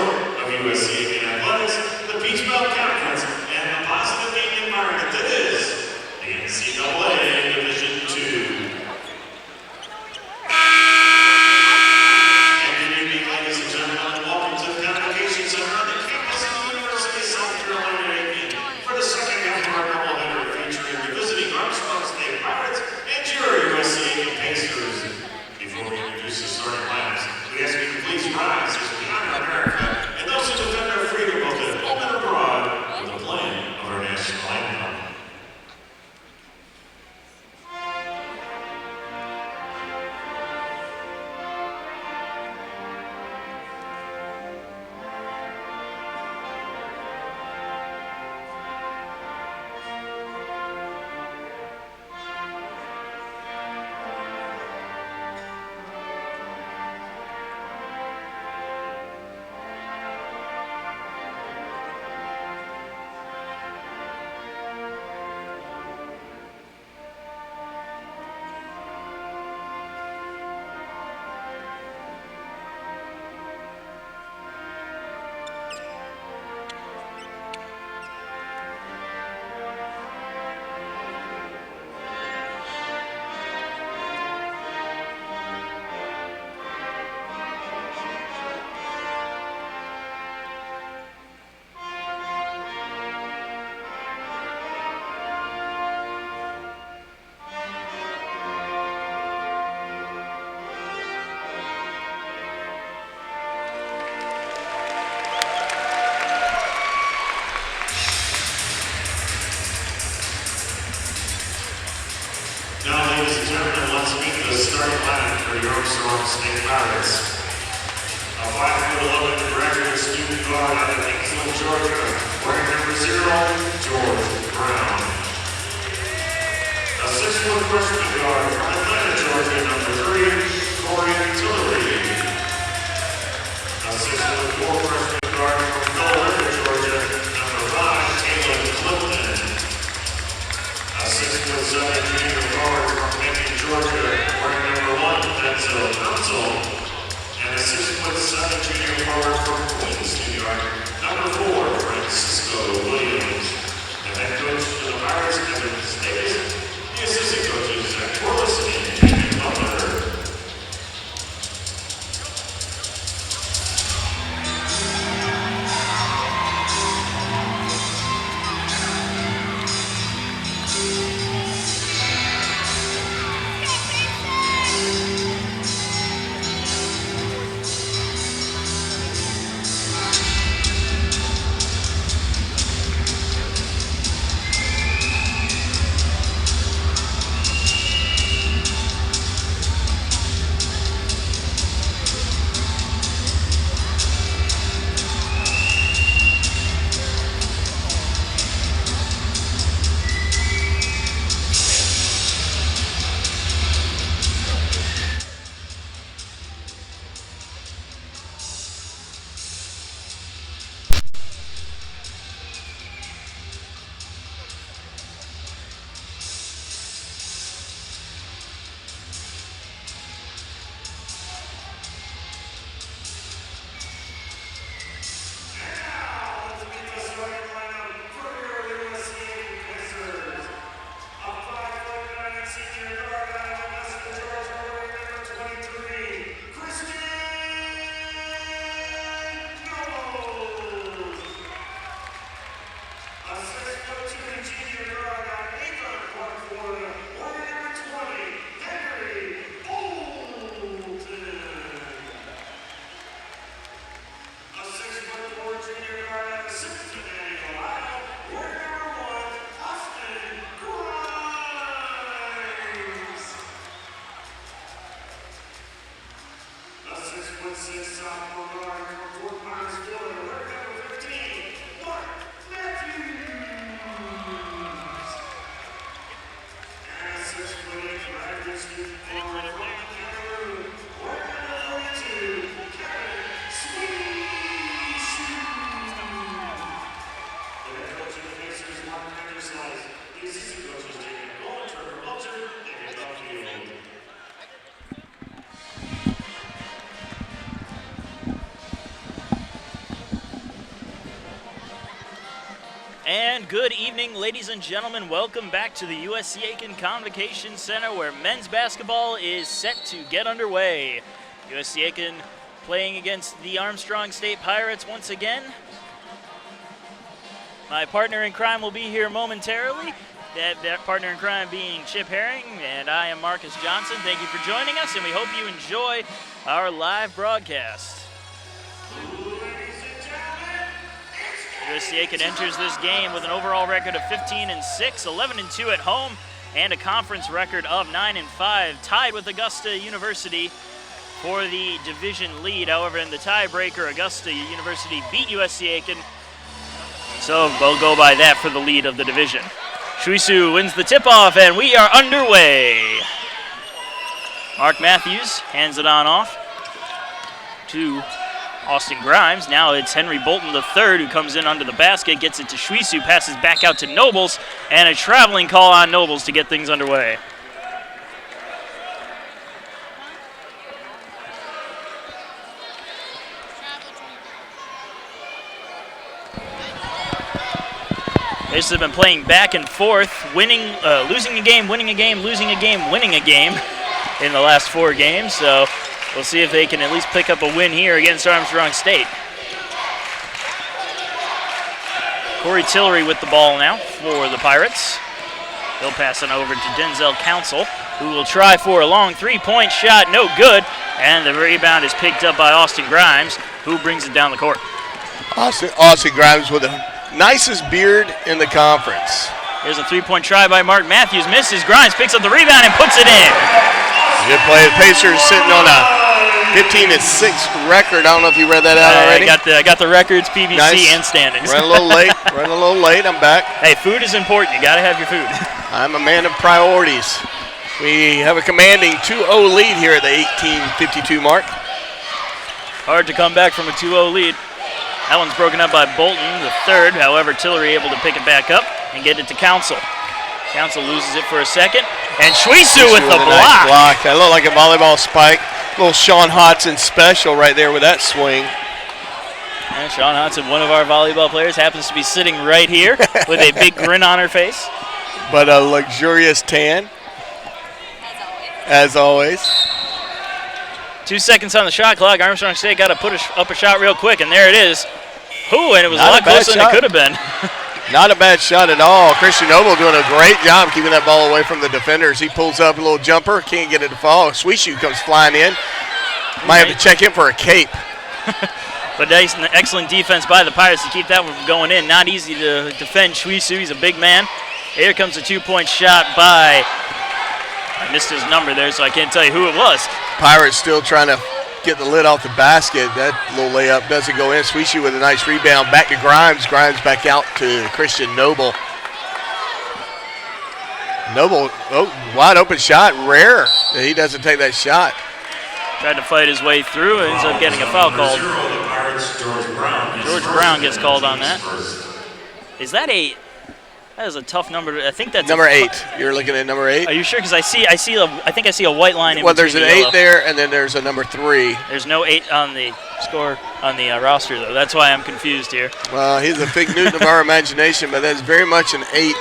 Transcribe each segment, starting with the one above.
of USC Aiken Athletics, the Peach Belt Conference, and a positive game environment that is the NCAA Division II. And good evening, ladies and gentlemen, and welcome to the Convocation Center on the campus of the University of South Carolina, Aiken, for the second half of our doubleheader featuring the visiting Armstrong State Pirates and your USC Aiken Pacers. Before we introduce the starting lineups, we ask you to please rise as we honor America and those who defend our freedom both at home and abroad with the playing of our national anthem. Now, ladies and gentlemen, let's meet the starting lineup for your Armstrong State Pirates. A 5'11" graduate student guard out of Aiken, Georgia, wearing number 0, George Brown. A 6-foot freshman guard from Atlanta, Georgia, number 3, Corey Tillery. A 6'4" freshman guard from Philadelphia, Georgia, number 5, Taylor Clifton. A 6'7" junior guard from Aiken, Georgia, wearing number 1, Denzel Council. And a 6'7" junior guard from Queens, New York, number 4, Francisco Williams. The head coach for the Pirates, Kevin Davis. The assistant coaches, Zach Corliss and Jamie Butler. And good evening, ladies and gentlemen. Welcome back to the USC Aiken Convocation Center, where men's basketball is set to get underway. USC Aiken playing against the Armstrong State Pirates once again. My partner in crime will be here momentarily. That partner in crime being Chip Herring, and I am Marcus Johnson. Thank you for joining us, and we hope you enjoy our live broadcast. USC Aiken enters this game with an overall record of 15-6, 11-2 at home, and a conference record of 9-5, tied with Augusta University for the division lead. However, in the tiebreaker, Augusta University beat USC Aiken, so we'll go by that for the lead of the division. Shuisu wins the tip-off, and we are underway. Mark Matthews hands it on off to Austin Grimes. Now it's Henry Bolton III who comes in under the basket, gets it to Shuisu, passes back out to Nobles, and a traveling call on Nobles to get things underway. This has been playing back and forth, losing a game, winning a game, losing a game, winning a game in the last 4 games. So we'll see if they can at least pick up a win here against Armstrong State. Corey Tillery with the ball now for the Pirates. He'll pass it over to Denzel Council, who will try for a long 3-point shot, no good. And the rebound is picked up by Austin Grimes, who brings it down the court. Austin Grimes with the nicest beard in the conference. Here's a 3-point try by Mark Matthews. Misses. Grimes picks up the rebound and puts it in. Good play. The Pacers sitting on a 15-6 record. I don't know if you read that out already. I got the records, PBC, nice. And standings. Running a little late. I'm back. Hey, food is important. You got to have your food. I'm a man of priorities. We have a commanding 2-0 lead here at the 18:52 mark. Hard to come back from a 2-0 lead. That one's broken up by Bolton III. However, Tillery able to pick it back up and get it to Council. Council loses it for a second. And Shuisu with the block. Nice block. That looked like a volleyball spike. Little Sean Hodson special right there with that swing. And Sean Hodson, one of our volleyball players, happens to be sitting right here with a big grin on her face. But a luxurious tan. As always. 2 seconds on the shot clock. Armstrong State got to put up a shot real quick, and there it is. Ooh, and it was a lot closer than it could have been. Not a bad shot at all. Christian Noble doing a great job keeping that ball away from the defenders. He pulls up a little jumper, can't get it to fall. Sweetshoe comes flying in. Might have to check in for a cape. But excellent defense by the Pirates to keep that one from going in. Not easy to defend Shuisu. He's a big man. Here comes a 2-point shot by, I missed his number there, so I can't tell you who it was. Pirates still trying to get the lid off the basket. That little layup doesn't go in. Sweetshoe with a nice rebound. Back to Grimes. Grimes back out to Christian Noble. Noble, wide open shot. Rare that he doesn't take that shot. Tried to fight his way through and ends up getting a foul called. George Brown gets called on that. Is that a... That is a tough number. I think that's number 8. You're looking at number 8. Are you sure? Because I think I see a white line in between. Well, there's an 8 there, and then there's a number 3. There's no 8 on the score on the roster, though. That's why I'm confused here. Well, he's a fig Newton of our imagination, but that's very much an 8.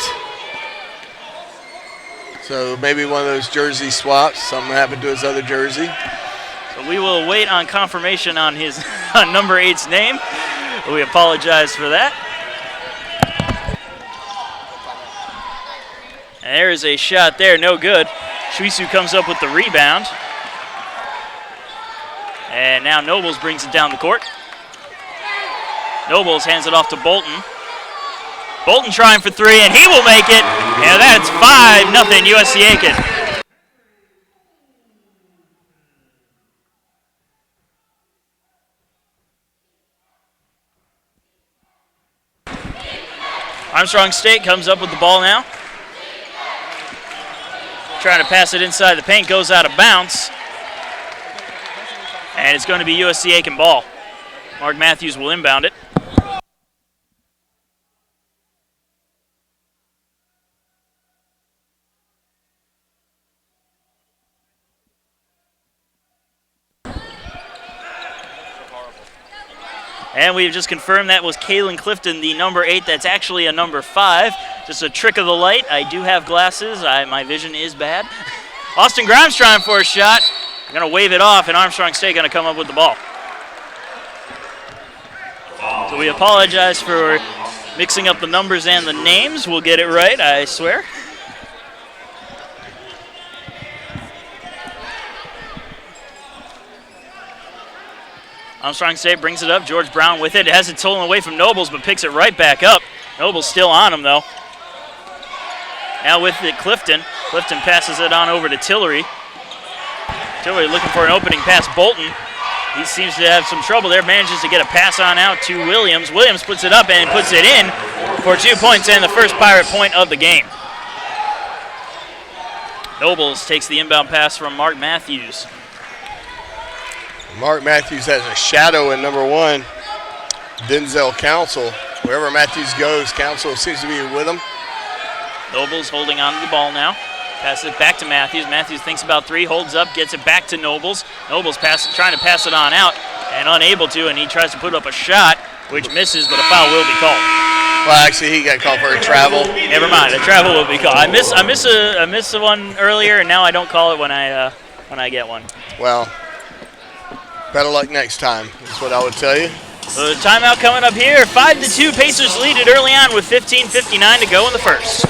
So maybe one of those jersey swaps. Something happened to his other jersey. So we will wait on confirmation on his on number 8's name. We apologize for that. And there is a shot there, no good. Shuisu comes up with the rebound. And now Nobles brings it down the court. Nobles hands it off to Bolton. Bolton trying for 3, and he will make it. And that's 5-0 USC Aiken. Armstrong State comes up with the ball now. Trying to pass it inside the paint, goes out of bounds. And it's going to be USC Aiken ball. Mark Matthews will inbound it. And we've just confirmed that was Kaylin Clifton, the number 8. That's actually a number 5. Just a trick of the light. I do have glasses. My vision is bad. Austin Grimes trying for a shot. Going to wave it off, and Armstrong State going to come up with the ball. So we apologize for mixing up the numbers and the names. We'll get it right, I swear. Armstrong State brings it up. George Brown with it. It has it stolen away from Nobles, but picks it right back up. Nobles still on him, though. Now with it, Clifton. Clifton passes it on over to Tillery. Tillery looking for an opening pass. Bolton, he seems to have some trouble there. Manages to get a pass on out to Williams. Williams puts it up and puts it in for 2 points and the first Pirate point of the game. Nobles takes the inbound pass from Mark Matthews. Mark Matthews has a shadow in number 1, Denzel Council. Wherever Matthews goes, Council seems to be with him. Nobles holding on to the ball now. Passes it back to Matthews. Matthews thinks about 3, holds up, gets it back to Nobles. Nobles trying to pass it on out and unable to, and he tries to put up a shot, which misses, but a foul will be called. Well, actually, he got called for a travel. Never mind, a travel will be called. I missed one earlier, and now I don't call it when I get one. Well, better luck next time, is what I would tell you. So the timeout coming up here. 5-2, Pacers lead it early on with 15:59 to go in the first.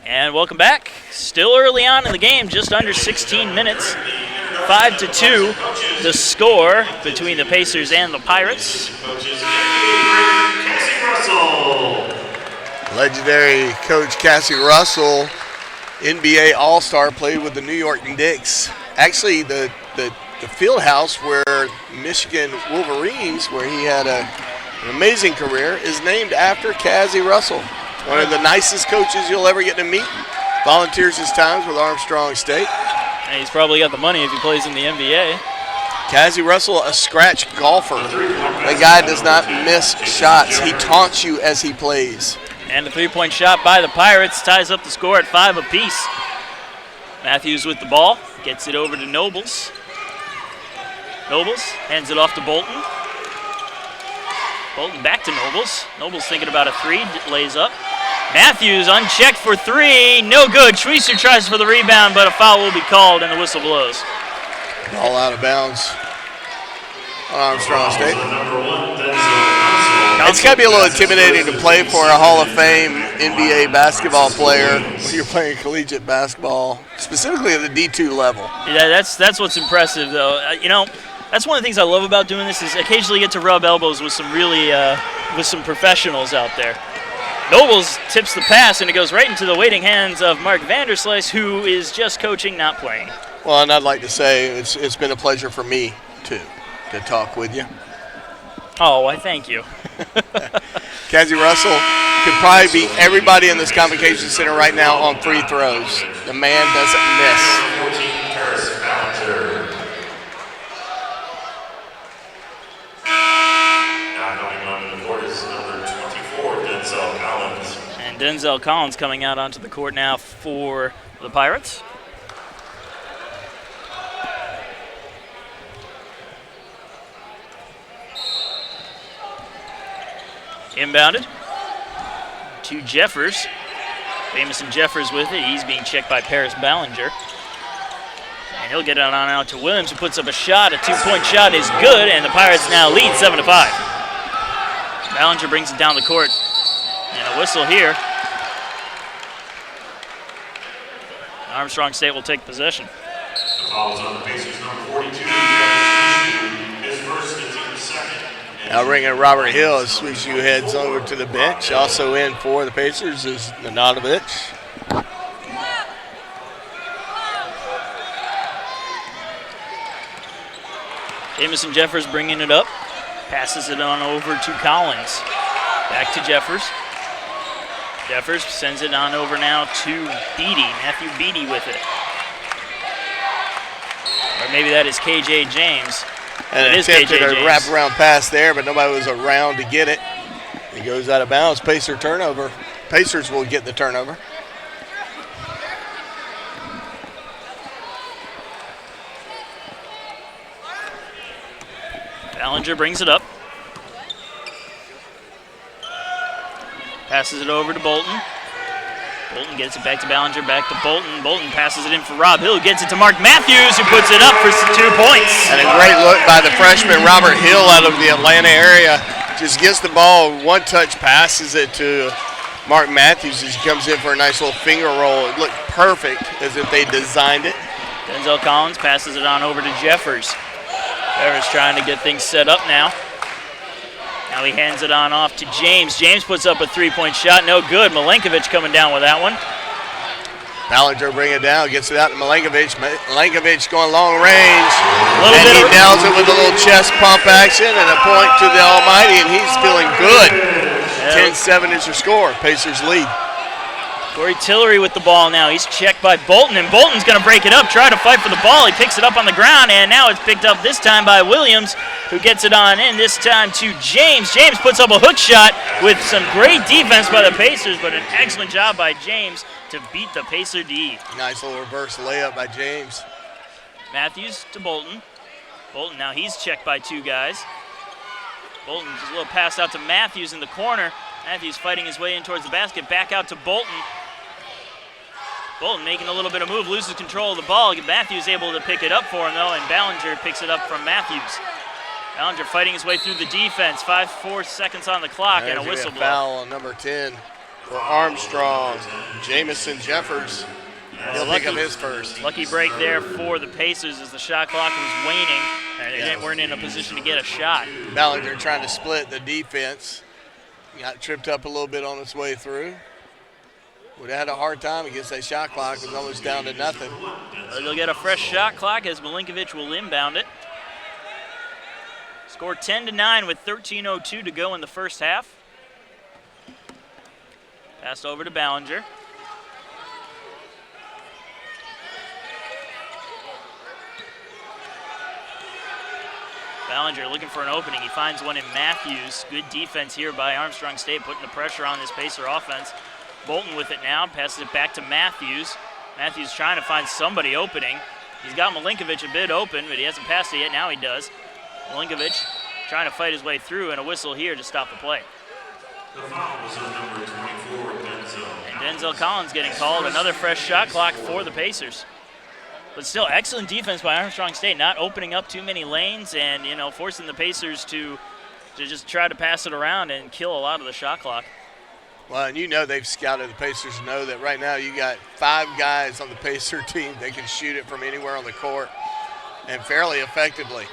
And welcome back. Still early on in the game, just under 16 minutes. 5-2, the score between the Pacers and the Pirates. Legendary coach Cassie Russell, NBA All-Star, played with the New York Knicks. Actually, the field house where Michigan Wolverines, where he had an amazing career, is named after Cassie Russell. One of the nicest coaches you'll ever get to meet. Volunteers his times with Armstrong State. And he's probably got the money if he plays in the NBA. Cassie Russell, a scratch golfer. The guy does not miss shots. He taunts you as he plays. And the three-point shot by the Pirates ties up the score at 5 apiece. Matthews with the ball, gets it over to Nobles. Nobles hands it off to Bolton. Bolton back to Nobles. Nobles thinking about a 3, lays up. Matthews unchecked for 3, no good. Schweitzer tries for the rebound, but a foul will be called and the whistle blows. Ball out of bounds on Armstrong State. It's got to be a little intimidating to play for a Hall of Fame NBA basketball player when you're playing collegiate basketball, specifically at the D2 level. Yeah, that's what's impressive, though. That's one of the things I love about doing this is occasionally get to rub elbows with some really with some professionals out there. Nobles tips the pass, and it goes right into the waiting hands of Mark Vanderslice, who is just coaching, not playing. Well, and I'd like to say it's been a pleasure for me, too, to talk with you. Oh, I thank you. Cassie Russell could probably beat everybody in this convocation center right now on free throws. The man doesn't miss. And Denzel Collins coming out onto the court now for the Pirates. Inbounded to Jeffers. Jamison Jeffers with it. He's being checked by Paris Ballinger. And he'll get it on out to Williams, who puts up a shot. A 2-point shot is good, and the Pirates now lead 7-5. Ballinger brings it down the court. And a whistle here. Armstrong State will take possession. The foul is on the Pacers, number 42. His first, the team's second. Now bringing Robert Hill as Sweetsview heads over to the bench. Also in for the Pacers is Nanatovich. Jamison Jeffers bringing it up. Passes it on over to Collins. Back to Jeffers. Jeffers sends it on over now to Beatty. Matthew Beatty with it. Or maybe that is KJ James. And attempted a wraparound pass there, but nobody was around to get it. It goes out of bounds. Pacer turnover. Pacers will get the turnover. Ballinger brings it up. Passes it over to Bolton. Bolton gets it back to Ballinger, back to Bolton. Bolton passes it in for Rob Hill, gets it to Mark Matthews, who puts it up for 2 points. And a great look by the freshman Robert Hill out of the Atlanta area. Just gets the ball, one-touch passes it to Mark Matthews as he comes in for a nice little finger roll. It looked perfect, as if they designed it. Denzel Collins passes it on over to Jeffers. Jeffers trying to get things set up now. Now he hands it on off to James. James puts up a three-point shot. No good. Milenkovic coming down with that one. Ballinger bring it down, gets it out to Milenkovic. Milenkovic going long range. And he nails it with a little chest pump action and a point to the Almighty, and he's feeling good. 10-7 is your score. Pacers lead. Corey Tillery with the ball now. He's checked by Bolton, and Bolton's going to break it up, try to fight for the ball. He picks it up on the ground, and now it's picked up this time by Williams, who gets it on in, this time to James. James puts up a hook shot with some great defense by the Pacers, but an excellent job by James to beat the Pacer D. Nice little reverse layup by James. Matthews to Bolton. Bolton, now he's checked by two guys. Bolton just a little pass out to Matthews in the corner. Matthews fighting his way in towards the basket, back out to Bolton. Bolton making a little bit of move, loses control of the ball. Matthews able to pick it up for him, though, and Ballinger picks it up from Matthews. Ballinger fighting his way through the defense. 4 seconds on the clock, and a whistle blow. Foul on number 10 for Armstrong. Jamison Jeffers. He'll pick up his first. Lucky break there for the Pacers as the shot clock was waning, and they weren't in a position to get a shot. Ballinger trying to split the defense. Got tripped up a little bit on its way through. Would have had a hard time against that shot clock. It was almost down to nothing. They'll get a fresh shot clock as Milenkovic will inbound it. Score 10-9 with 13:02 to go in the first half. Passed over to Ballinger. Ballinger looking for an opening. He finds one in Matthews. Good defense here by Armstrong State, putting the pressure on this Pacer offense. Bolton with it now, passes it back to Matthews. Matthews trying to find somebody opening. He's got Milenkovic a bit open, but he hasn't passed it yet. Now he does. Milenkovic trying to fight his way through, and a whistle here to stop the play. The foul was on number 24, Denzel. And Denzel Collins getting called. Another fresh shot clock for the Pacers. But still, excellent defense by Armstrong State, not opening up too many lanes and, forcing the Pacers to just try to pass it around and kill a lot of the shot clock. Well, and they've scouted the Pacers, know that right now you got 5 guys on the Pacer team that can shoot it from anywhere on the court and fairly effectively.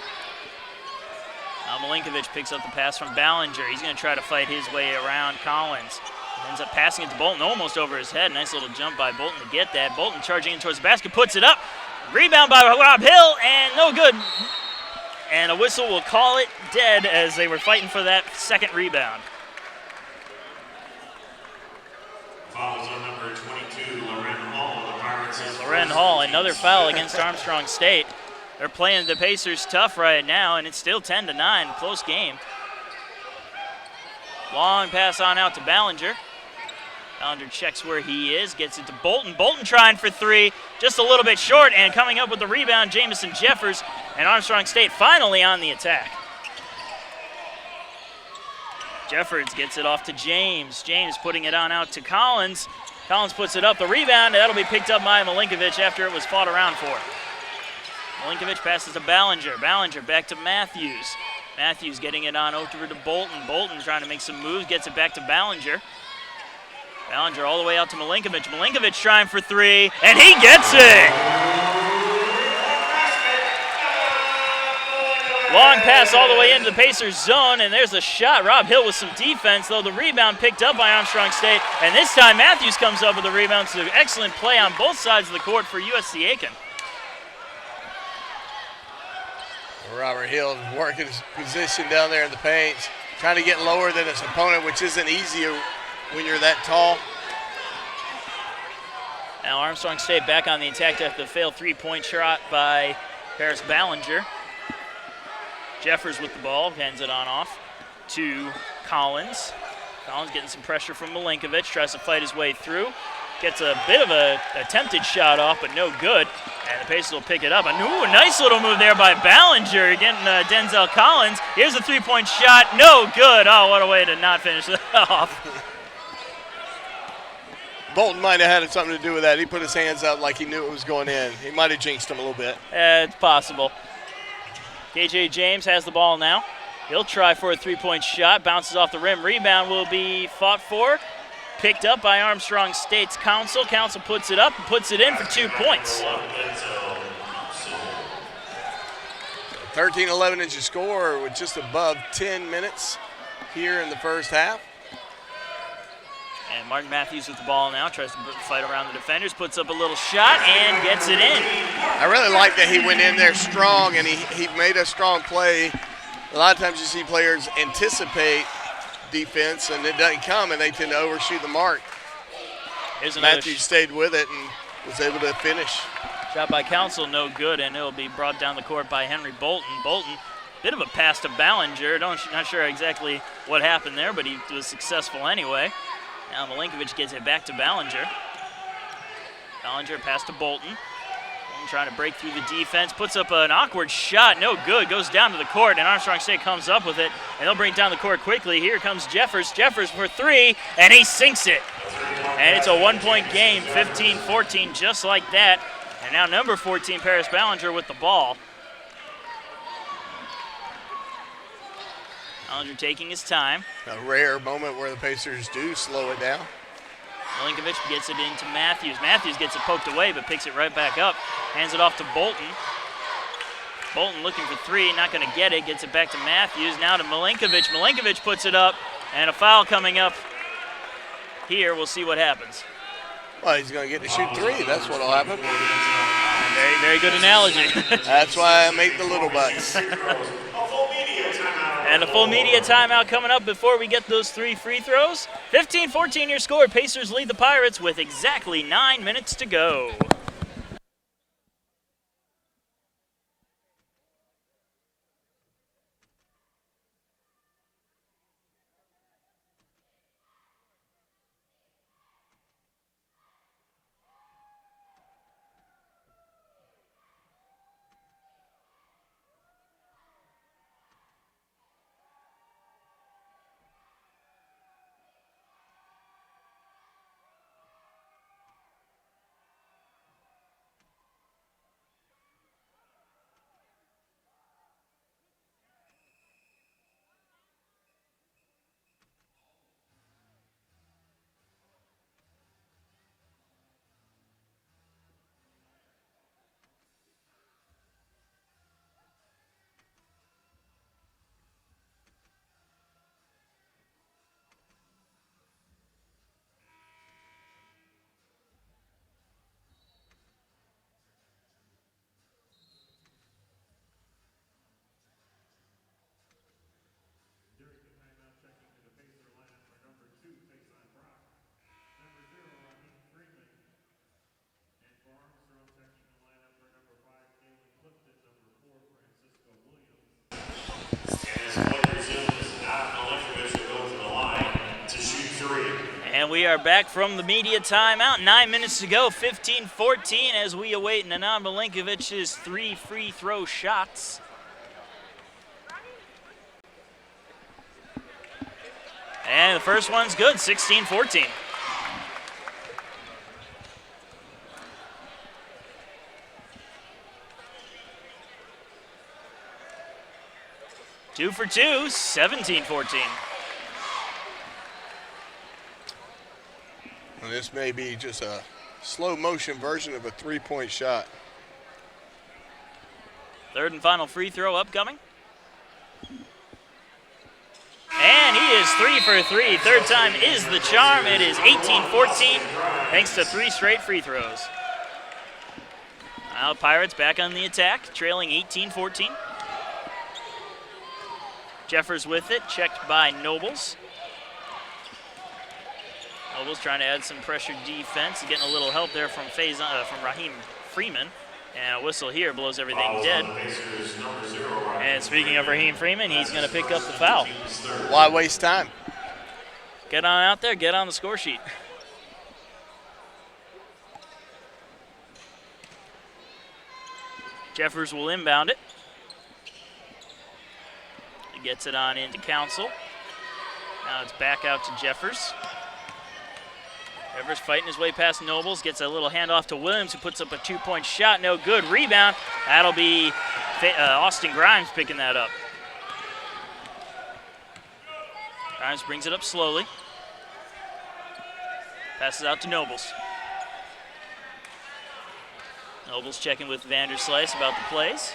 Now Milenkovic picks up the pass from Ballinger. He's going to try to fight his way around Collins. Ends up passing it to Bolton almost over his head. Nice little jump by Bolton to get that. Bolton charging in towards the basket, puts it up. Rebound by Rob Hill, and no good. And a whistle will call it dead as they were fighting for that second rebound. Fouls on number 22, Loren Hall of the Pirates. Loren Hall, another foul against Armstrong State. They're playing the Pacers tough right now, and it's still 10-9, close game. Long pass on out to Ballinger. Ballinger checks where he is, gets it to Bolton. Bolton trying for three, just a little bit short, and coming up with the rebound, Jamison Jeffers, and Armstrong State finally on the attack. Jeffers gets it off to James. James putting it on out to Collins. Collins puts it up, the rebound, and that'll be picked up by Milenkovic after it was fought around for. Milenkovic passes to Ballinger. Ballinger back to Matthews. Matthews getting it on over to Bolton. Bolton trying to make some moves, gets it back to Ballinger. Ballinger all the way out to Milinkovic. Milinkovic trying for three, and he gets it! Long pass all the way into the Pacers zone, and there's a shot. Rob Hill with some defense, though the rebound picked up by Armstrong State, and this time Matthews comes up with the rebound, so excellent play on both sides of the court for USC Aiken. Robert Hill working his position down there in the paint, trying to get lower than his opponent, which isn't easy when you're that tall. Now Armstrong State back on the attack after the failed three-point shot by Paris Ballinger. Jeffers with the ball, hands it on off to Collins. Collins getting some pressure from Milinkovic, tries to fight his way through. Gets a bit of a attempted shot off, but no good. And the Pacers will pick it up. A nice little move there by Ballinger, getting Denzel Collins. Here's a three-point shot, no good. Oh, what a way to not finish that off. Bolton might have had something to do with that. He put his hands out like he knew it was going in. He might have jinxed him a little bit. It's possible. KJ James has the ball now. He'll try for a three-point shot. Bounces off the rim. Rebound will be fought for. Picked up by Armstrong State's Council. Council puts it up and puts it in for 2 points. 13-11 is your score with just above 10 minutes here in the first half. And Martin Matthews with the ball now. Tries to fight around the defenders. Puts up a little shot and gets it in. I really like that he went in there strong and he made a strong play. A lot of times you see players anticipate defense and it doesn't come and they tend to overshoot the mark. Matthews stayed with it and was able to finish. Shot by Council, no good, and it'll be brought down the court by Henry Bolton. Bolton, bit of a pass to Ballinger. Not sure exactly what happened there, but he was successful anyway. Now Milinkovic gets it back to Ballinger. Ballinger pass to Bolton. Bolton trying to break through the defense, puts up an awkward shot, no good, goes down to the court, and Armstrong State comes up with it, and they'll bring it down the court quickly. Here comes Jeffers. Jeffers for three, and he sinks it. And it's a 1-point game, 15-14, just like that. And now number 14, Paris Ballinger with the ball. Ballinger taking his time. A rare moment where the Pacers do slow it down. Milinkovic gets it into Matthews. Matthews gets it poked away, but picks it right back up. Hands it off to Bolton. Bolton looking for three, not going to get it. Gets it back to Matthews. Now to Milinkovic. Milinkovic puts it up, and a foul coming up here. We'll see what happens. Well, he's going to get to shoot three. That's what will happen. Very, very good analogy. That's why I make the little bucks. And a full media timeout coming up before we get those 3 free throws. 15-14 your score. Pacers lead the Pirates with exactly 9 minutes to go. And we are back from the media timeout. 9 minutes to go, 15-14 as we await Nanan Milinkovic's 3 free throw shots. And the first one's good, 16-14. 2 for 2, 17-14. Well, this may be just a slow motion version of a three-point shot. Third and final free throw upcoming. And he is 3 for 3. Third time is the charm. It is 18-14 thanks to 3 straight free throws. Now Pirates back on the attack, trailing 18-14. Jeffers with it, checked by Nobles. Nobles trying to add some pressure defense, getting a little help there from Raheem Freeman. And a whistle here blows everything dead. And speaking of Raheem Freeman, he's going to pick up the foul. Why waste time? Get on out there, get on the score sheet. Jeffers will inbound it. He gets it on into Council. Now it's back out to Jeffers. Jeffers fighting his way past Nobles, gets a little handoff to Williams, who puts up a 2-point shot. No good. Rebound. That'll be Austin Grimes picking that up. Grimes brings it up slowly. Passes out to Nobles. Nobles checking with Vanderslice about the plays.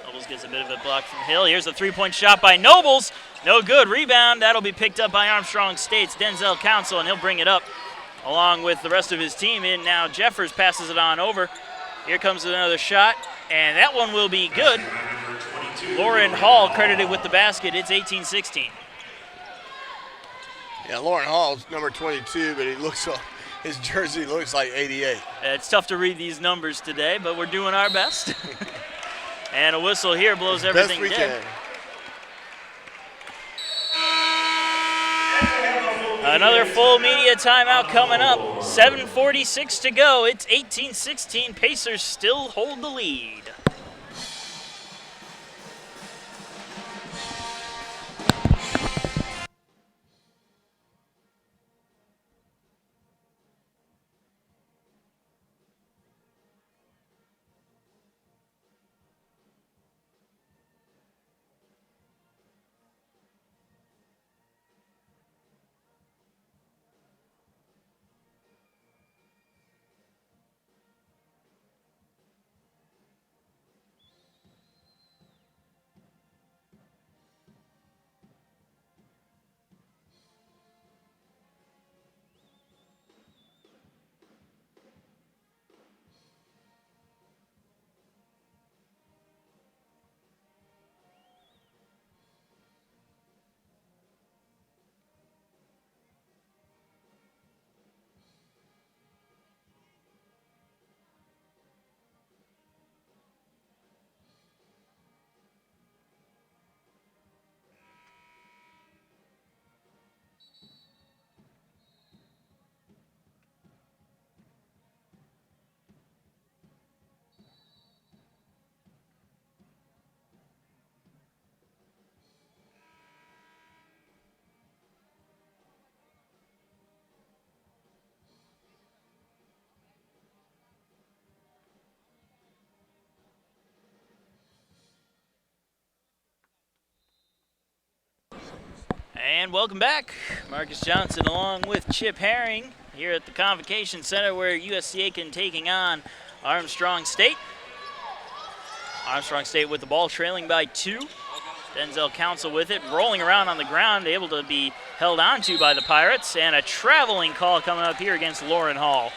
Nobles gets a bit of a block from Hill. Here's a 3-point shot by Nobles. No good. Rebound. That'll be picked up by Armstrong State's Denzel Council, and he'll bring it up along with the rest of his team. And now Jeffers passes it on over. Here comes another shot, and that one will be good. Lauren Hall credited with the basket. It's 18-16. Yeah, Lauren Hall's number 22, but his jersey looks like 88. It's tough to read these numbers today, but we're doing our best. And a whistle here blows everything dead. Another full media timeout coming up. 7:46 to go. It's 18-16. Pacers still hold the lead. And welcome back. Marcus Johnson along with Chip Herring here at the Convocation Center, where USC Aiken taking on Armstrong State. Armstrong State with the ball, trailing by 2. Denzel Council with it, rolling around on the ground, able to be held onto by the Pirates, and a traveling call coming up here against Lauren Hall.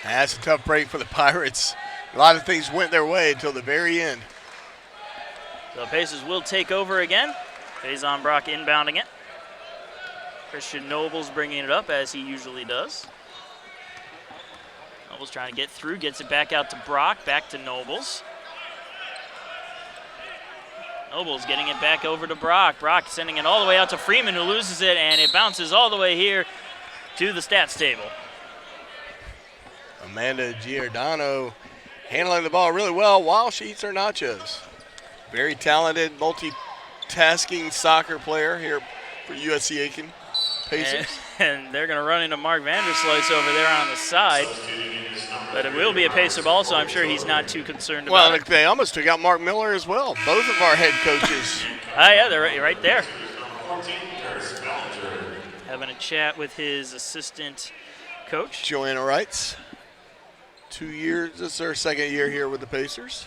That's a tough break for the Pirates. A lot of things went their way until the very end. So Pacers will take over again. Faison Brock inbounding it. Christian Nobles bringing it up, as he usually does. Nobles trying to get through, gets it back out to Brock, back to Nobles. Nobles getting it back over to Brock. Brock sending it all the way out to Freeman, who loses it, and it bounces all the way here to the stats table. Amanda Giordano handling the ball really well while she eats her nachos. Very talented, multitasking soccer player here for USC Aiken Pacers. And they're going to run into Mark Vanderslice over there on the side. But it will be a Pacer ball, so I'm sure he's not too concerned about Well, it. they almost took out Mark Miller as well. Both of our head coaches. Yeah, they're right there. Having a chat with his assistant coach. Joanna Wrights. 2 years. This is her second year here with the Pacers.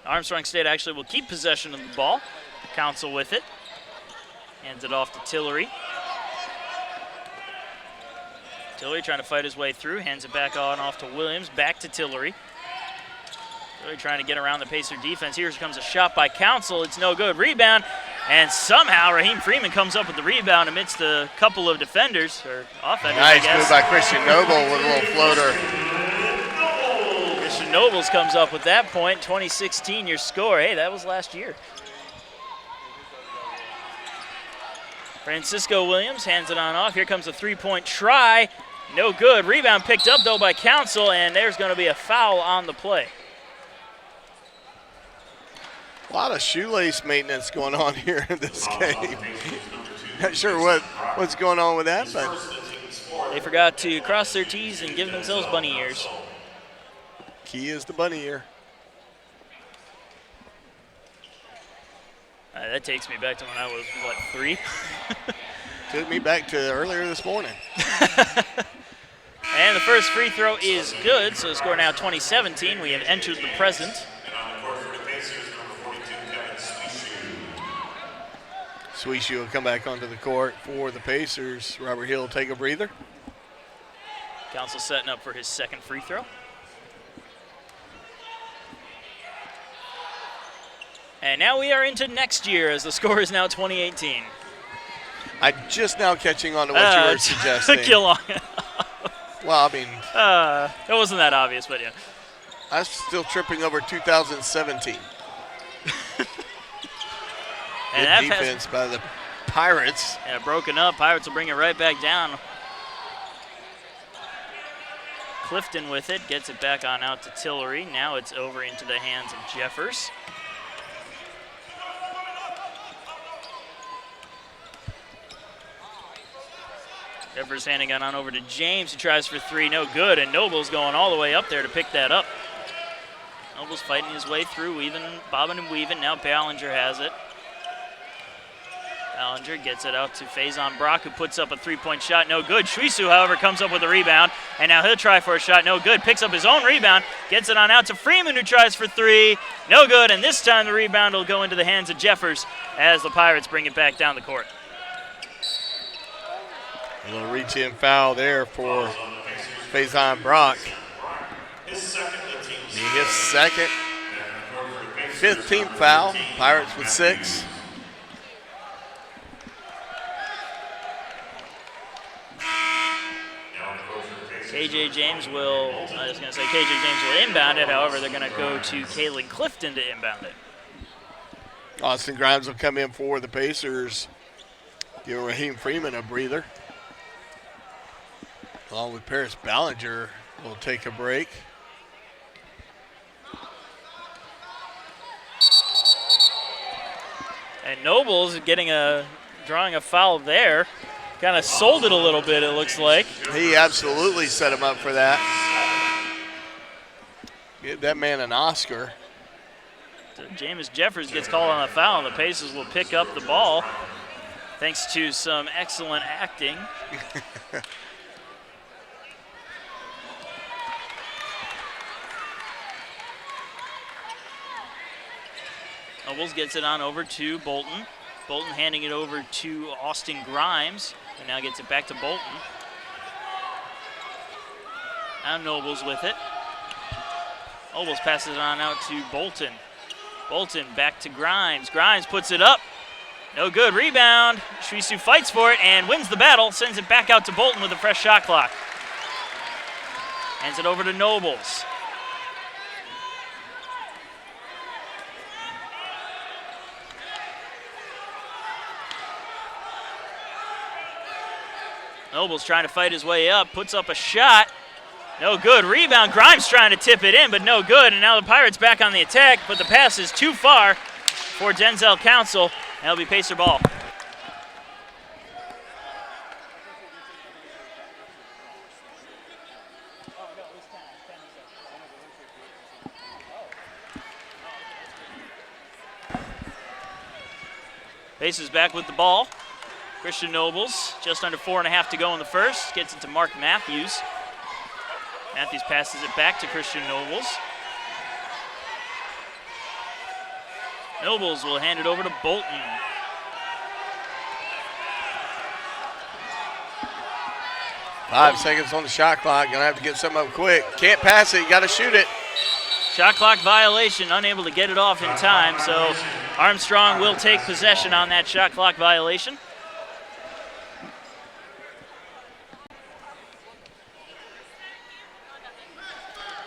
Armstrong State actually will keep possession of the ball. Council with it. Hands it off to Tillery. Tillery trying to fight his way through. Hands it back on off to Williams. Back to Tillery. Tillery trying to get around the Pacer defense. Here comes a shot by Council. It's no good. Rebound. And somehow Raheem Freeman comes up with the rebound amidst a couple of defenders, or offenders, nice I guess. move by Christian Noble with a little floater. Christian Nobles comes up with that point. 2016, your score. Hey, that was last year. Francisco Williams hands it on off. Here comes a three-point try. No good. Rebound picked up, though, by Council, and there's going to be a foul on the play. A lot of shoelace maintenance going on here in this game. Not sure what's going on with that, but they forgot to cross their T's and give themselves bunny ears. Key is the bunny ear. That takes me back to when I was, 3? Took me back to earlier this morning. And the first free throw is good, so the score now 20-17. We have entered the present. Sweeshu will come back onto the court for the Pacers. Robert Hill will take a breather. Council setting up for his second free throw. And now we are into next year as the score is now 20-18. I'm just now catching on to what you were suggesting. Took you long. Well, I mean, it wasn't that obvious, but yeah. I'm still tripping over 2017. And Good defense by the Pirates. Yeah, broken up. Pirates will bring it right back down. Clifton with it, gets it back on out to Tillery. Now it's over into the hands of Jeffers. Jeffers handing it on over to James, who tries for three, no good, and Noble's going all the way up there to pick that up. Noble's fighting his way through, bobbing and weaving. Now Ballinger has it. Ballinger gets it out to Faison Brock, who puts up a three-point shot, no good. Shuisu, however, comes up with a rebound, and now he'll try for a shot, no good. Picks up his own rebound, gets it on out to Freeman, who tries for three, no good, and this time the rebound will go into the hands of Jeffers as the Pirates bring it back down the court. A little reach-in foul there for Faison Brock. His second, 15th foul. Pirates with 6. KJ James will inbound it. However, they're going to go to Kalen Clifton to inbound it. Austin Grimes will come in for the Pacers, giving Raheem Freeman a breather. Along with Paris Ballinger will take a break. And Nobles drawing a foul there. Kind of sold it a little bit, it looks like. He absolutely set him up for that. Give that man an Oscar. So James Jeffers gets called on a foul, and the Pacers will pick up the ball thanks to some excellent acting. Nobles gets it on over to Bolton. Bolton handing it over to Austin Grimes, and now gets it back to Bolton. Now Nobles with it. Nobles passes it on out to Bolton. Bolton back to Grimes. Grimes puts it up. No good. Rebound. Shuisu fights for it and wins the battle. Sends it back out to Bolton with a fresh shot clock. Hands it over to Nobles. Nobles trying to fight his way up, puts up a shot. No good. Rebound. Grimes trying to tip it in, but no good. And now the Pirates back on the attack, but the pass is too far for Denzel Council. And it'll be Pacer ball. Pacers back with the ball. Christian Nobles, just under 4.5 to go in the first, gets it to Mark Matthews. Matthews passes it back to Christian Nobles. Nobles will hand it over to Bolton. Five seconds on the shot clock. Gonna have to get something up quick. Can't pass it. You gotta shoot it. Shot clock violation, unable to get it off in time, so Armstrong will take possession on that shot clock violation.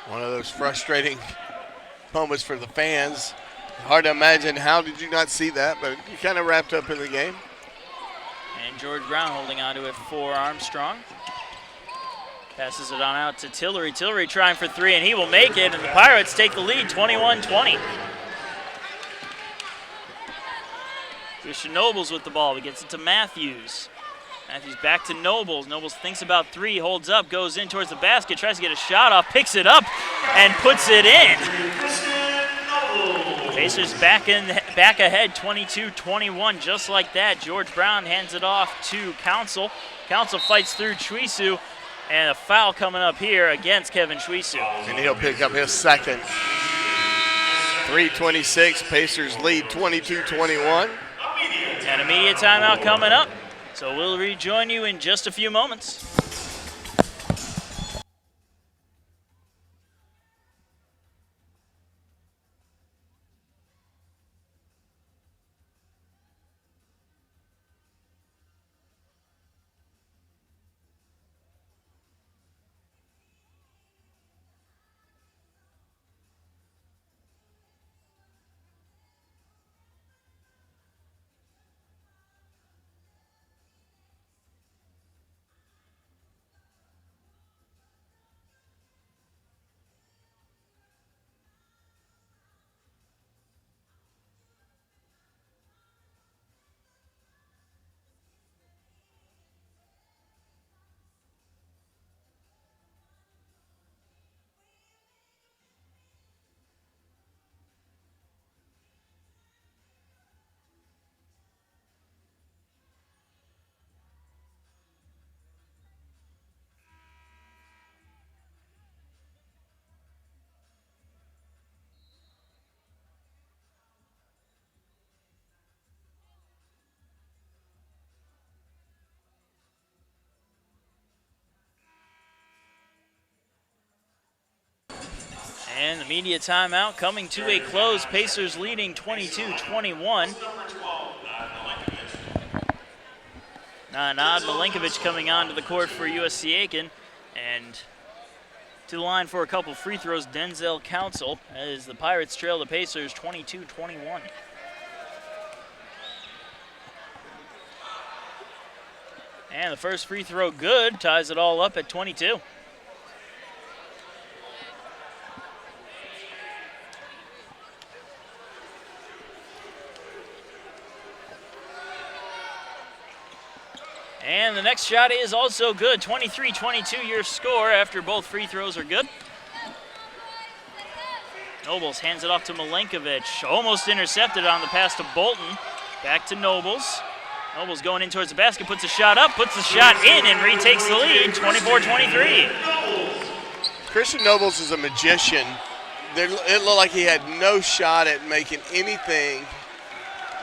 One of those frustrating moments for the fans. Hard to imagine how did you not see that, but you kind of wrapped up in the game. And George Brown holding on to it for Armstrong. Passes it on out to Tillery. Tillery trying for three, and he will make it, and the Pirates take the lead, 21-20. Christian Nobles with the ball. He gets it to Matthews. Matthews back to Nobles. Nobles thinks about three, holds up, goes in towards the basket, tries to get a shot off, picks it up, and puts it in. Pacers back ahead, 22-21, just like that. George Brown hands it off to Council. Council fights through Chwisu, and a foul coming up here against Kevin Chwisu. And he'll pick up his second. 3:26, Pacers lead 22-21. An immediate timeout coming up, so we'll rejoin you in just a few moments. And the media timeout coming to a close. Pacers leading 22-21. Nad Milenkovic coming onto the court for USC Aiken. And to the line for a couple free throws, Denzel Council, as the Pirates trail the Pacers 22-21. And the first free throw good, ties it all up at 22. And the next shot is also good. 23-22 your score after both free throws are good. Nobles hands it off to Milenkovic. Almost intercepted on the pass to Bolton. Back to Nobles. Nobles going in towards the basket, puts a shot up, puts the shot in, and retakes the lead, 24-23. Christian Nobles is a magician. It looked like he had no shot at making anything,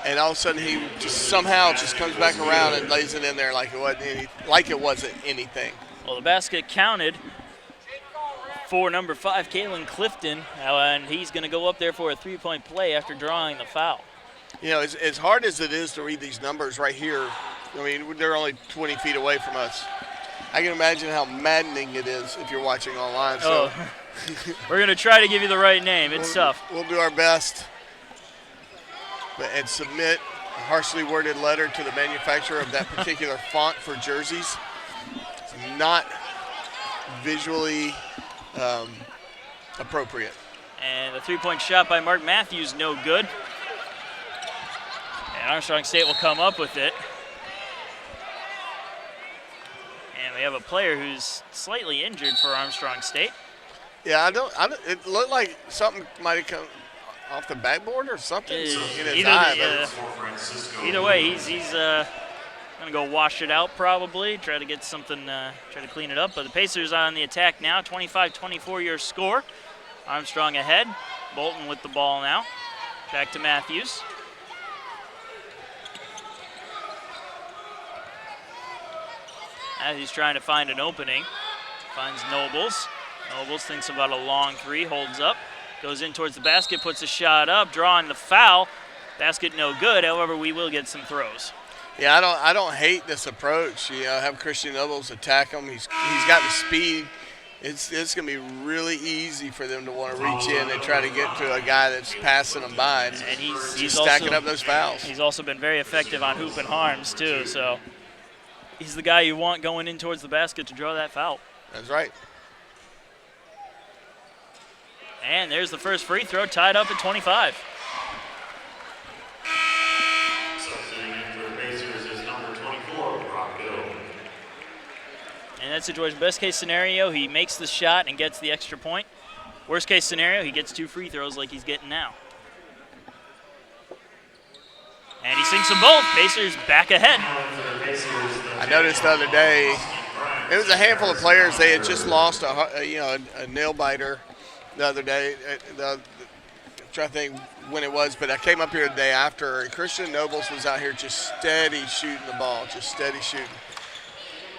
and all of a sudden he just somehow just comes back around and lays it in there like it wasn't anything. Well, the basket counted for number 5, Kalen Clifton, and he's going to go up there for a three-point play after drawing the foul. You know, as hard as it is to read these numbers right here, I mean, they're only 20 feet away from us. I can imagine how maddening it is if you're watching online. So. Oh. We're going to try to give you the right name. It's tough. We'll do our best and submit a harshly worded letter to the manufacturer of that particular font for jerseys. It's not visually appropriate. And the three-point shot by Mark Matthews, no good. And Armstrong State will come up with it. And we have a player who's slightly injured for Armstrong State. Yeah, I don't. It looked like something might have come off the backboard or something in his either, eye. Either way, he's going to go wash it out probably, try to get something, try to clean it up. But the Pacers on the attack now, 25-24 your score. Armstrong ahead. Bolton with the ball now. Back to Matthews. Matthews trying to find an opening. Finds Nobles. Nobles thinks about a long three, holds up. Goes in towards the basket, puts a shot up, drawing the foul. Basket no good, however, we will get some throws. Yeah, I don't hate this approach. Have Christian Nobles attack him. He's got the speed. It's going to be really easy for them to want to reach in and try to get to a guy that's passing them by. And he's stacking up those fouls. He's also been very effective on hoop and harms too, so he's the guy you want going in towards the basket to draw that foul. That's right. And there's the first free throw, tied up at 25. In that situation, best case scenario, he makes the shot and gets the extra point. Worst case scenario, he gets 2 free throws like he's getting now. And he sinks them both. Pacers back ahead. I noticed the other day, it was a handful of players. They had just lost a nail biter the other day. I'm trying to think when it was, but I came up here the day after. And Christian Nobles was out here just steady shooting the ball, just steady shooting.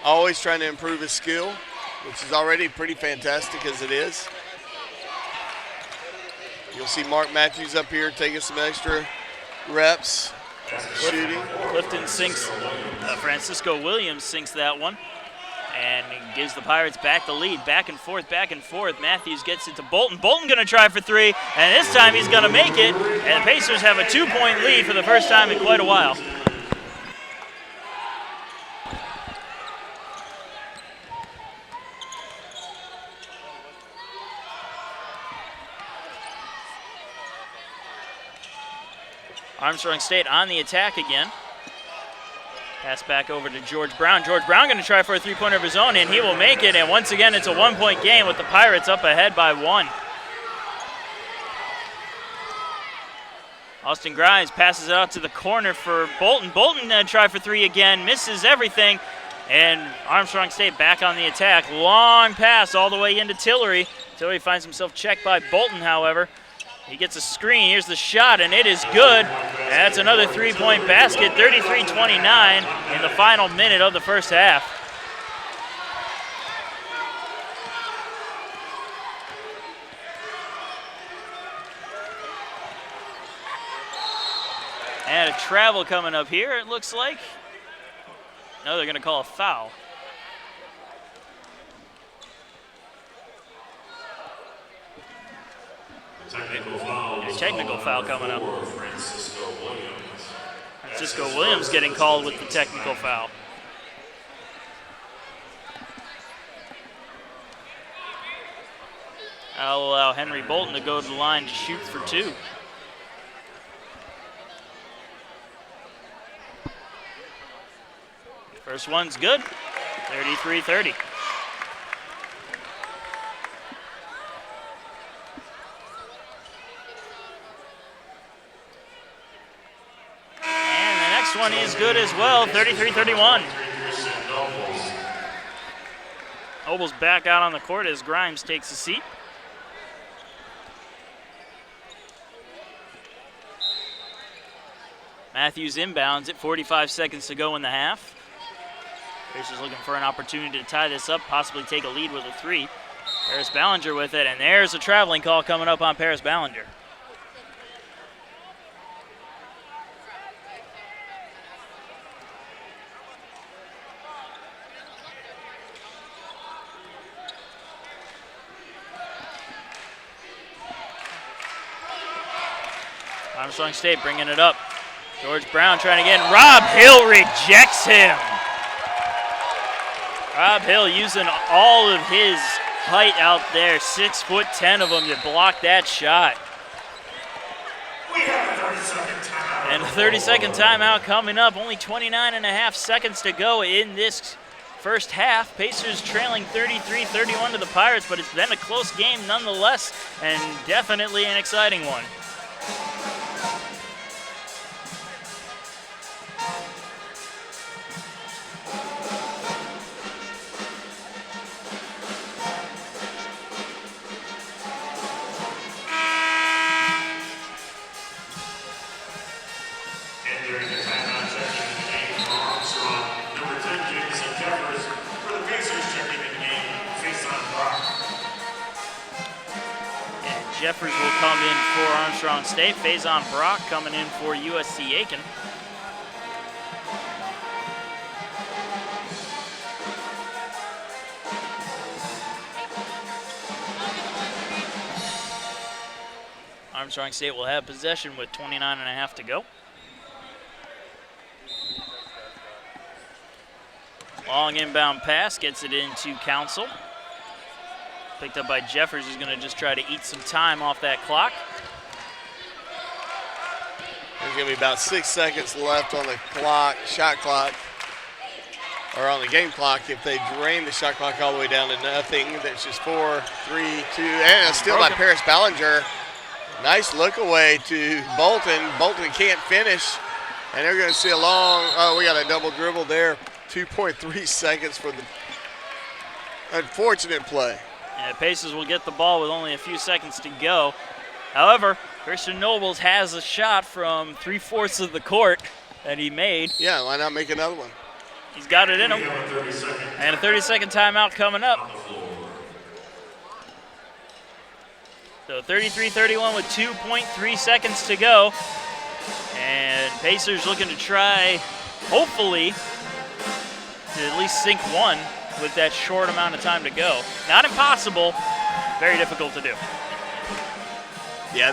Always trying to improve his skill, which is already pretty fantastic as it is. You'll see Mark Matthews up here taking some extra reps, shooting. Clifton sinks, Francisco Williams sinks that one, and gives the Pirates back the lead. Back and forth, back and forth. Matthews gets it to Bolton. Bolton going to try for 3, and this time he's going to make it, and the Pacers have a 2-point lead for the first time in quite a while. Armstrong State on the attack again. Pass back over to George Brown. George Brown going to try for a 3-pointer of his own, and he will make it. And once again, it's a 1-point game with the Pirates up ahead by 1. Austin Grimes passes it out to the corner for Bolton. Bolton going to try for 3 again, misses everything. And Armstrong State back on the attack. Long pass all the way into Tillery. Tillery finds himself checked by Bolton, however. He gets a screen. Here's the shot, and it is good. That's another 3-point basket, 33-29 in the final minute of the first half. And a travel coming up here, it looks like. No, they're going to call a foul. Technical foul coming up. Francisco Williams getting called with the technical foul. I'll allow Henry Bolton to go to the line to shoot for 2. First one's good, 33-30. One is good as well, 33-31. Nobles back out on the court as Grimes takes a seat. Matthews inbounds at 45 seconds to go in the half. Pacers looking for an opportunity to tie this up, possibly take a lead with a 3. Paris Ballinger with it, and there's a traveling call coming up on Paris Ballinger. Armstrong State bringing it up. George Brown trying to get in. Rob Hill rejects him. Rob Hill using all of his height out there, 6'10" of him to block that shot. And a 30-second timeout coming up. Only 29.5 seconds to go in this first half. Pacers trailing 33-31 to the Pirates, but it's been a close game nonetheless, and definitely an exciting one. Jeffers will come in for Armstrong State. Faison Brock coming in for USC Aiken. Armstrong State will have possession with 29.5 to go. Long inbound pass, gets it into Council. Picked up by Jeffers, who's going to just try to eat some time off that clock. There's going to be about 6 seconds left on the clock, shot clock, or on the game clock. If they drain the shot clock all the way down to nothing, that's just 4, 3, 2, and a steal by Paris Ballinger. Nice look away to Bolton. Bolton can't finish, and they're going to see a long, we got a double dribble there. 2.3 seconds for the unfortunate play. Yeah, Pacers will get the ball with only a few seconds to go. However, Christian Nobles has a shot from 3/4 of the court that he made. Yeah, why not make another one? He's got it in him. And a 30-second timeout coming up. So 33-31 with 2.3 seconds to go. And Pacers looking to try, hopefully, to at least sink one with that short amount of time to go. Not impossible, very difficult to do. Yeah,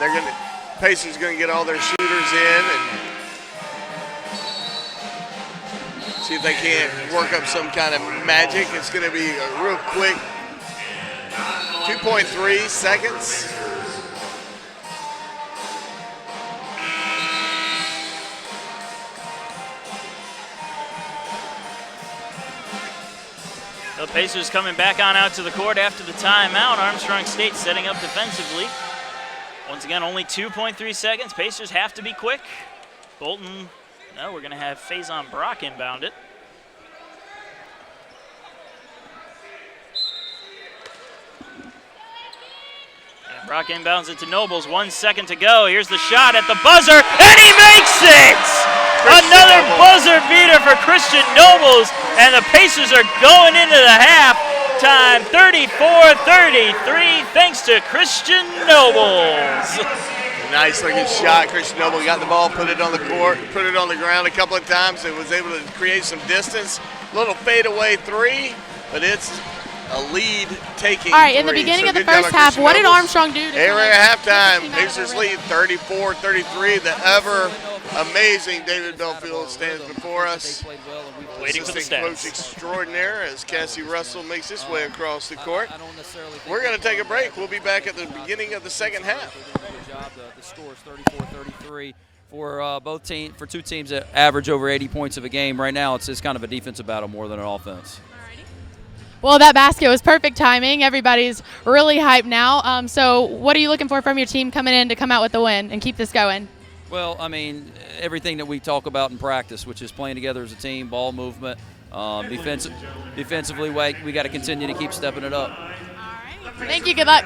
Pacers gonna get all their shooters in and see if they can't work up some kind of magic. It's gonna be a real quick 2.3 seconds. The Pacers coming back on out to the court after the timeout. Armstrong State setting up defensively. Once again, only 2.3 seconds. Pacers have to be quick. Bolton, no, we're going to have Faison Brock inbound it. And Brock inbounds it to Nobles. 1 second to go. Here's the shot at the buzzer, and he makes it! Another buzzer beater for Christian Nobles, and the Pacers are going into the halftime 34-33 thanks to Christian Nobles. Nice looking shot. Christian Noble got the ball, put it on the court, put it on the ground a couple of times, and was able to create some distance. Little fadeaway three, but it's a lead taking. All right, in the three. beginning So of the good job first by half, Christian what did Nobles. Armstrong do? They were at halftime. 15 Pacers lead 34-33. The ever amazing David Belfield stands before us. Waiting for the Assistant coach stats. extraordinaire as Cassie Russell makes his way across the court. We're going to take a break. We'll be back at the beginning of the second half. The score is 34-33 for both teams. For two teams that average over 80 points of a game. Right now, it's kind of a defensive battle more than an offense. Well, that basket was perfect timing. Everybody's really hyped now. So what are you looking for from your team coming in to come out with the win and keep this going? Well, I mean, everything that we talk about in practice, which is playing together as a team, ball movement, defensively, we got to continue to keep stepping it up. All right. Thank you. Good luck.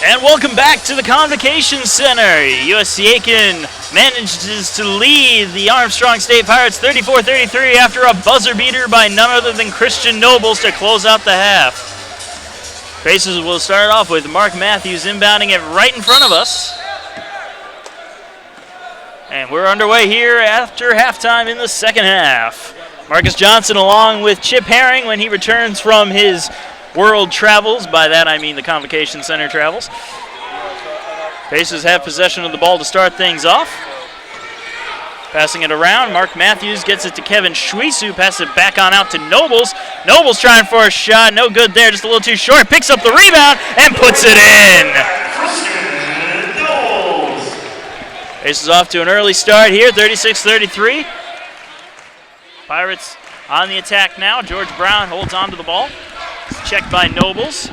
And welcome back to the Convocation Center. USC Aiken manages to lead the Armstrong State Pirates 34-33 after a buzzer beater by none other than Christian Nobles to close out the half. Pacers will start off with Mark Matthews inbounding it right in front of us. And we're underway here after halftime in the second half. Marcus Johnson along with Chip Herring when he returns from his world travels. By that I mean the Convocation Center travels. Pacers have possession of the ball to start things off. Passing it around, Mark Matthews gets it to Kevin Schwisu, passes it back on out to Nobles. Nobles trying for a shot, no good there, just a little too short. Picks up the rebound and puts it in. Pacers off to an early start here, 36-33. Pirates on the attack now. George Brown holds on to the ball. It's checked by Nobles.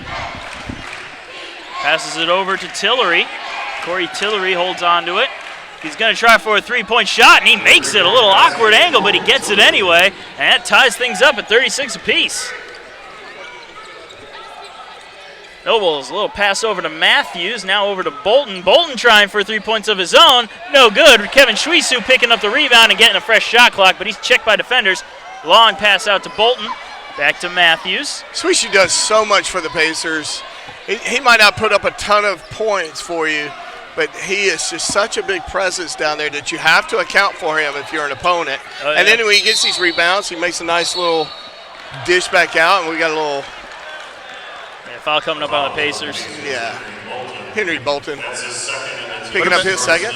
Passes it over to Tillery. Corey Tillery holds on to it. He's going to try for a three-point shot, and he makes it. A little awkward angle, but he gets it anyway. And that ties things up at 36 apiece. Nobles, a little pass over to Matthews, now over to Bolton. Bolton trying for 3 points of his own. No good. Kevin Schwisu picking up the rebound and getting a fresh shot clock, but he's checked by defenders. Long pass out to Bolton. Back to Matthews. Schwisu does so much for the Pacers. He might not put up a ton of points for you, but he is just such a big presence down there that you have to account for him if you're an opponent. Oh, yeah. And then when he gets these rebounds, he makes a nice little dish back out, and we got a little foul coming up on the Pacers. Yeah, Henry Bolton picking up his second.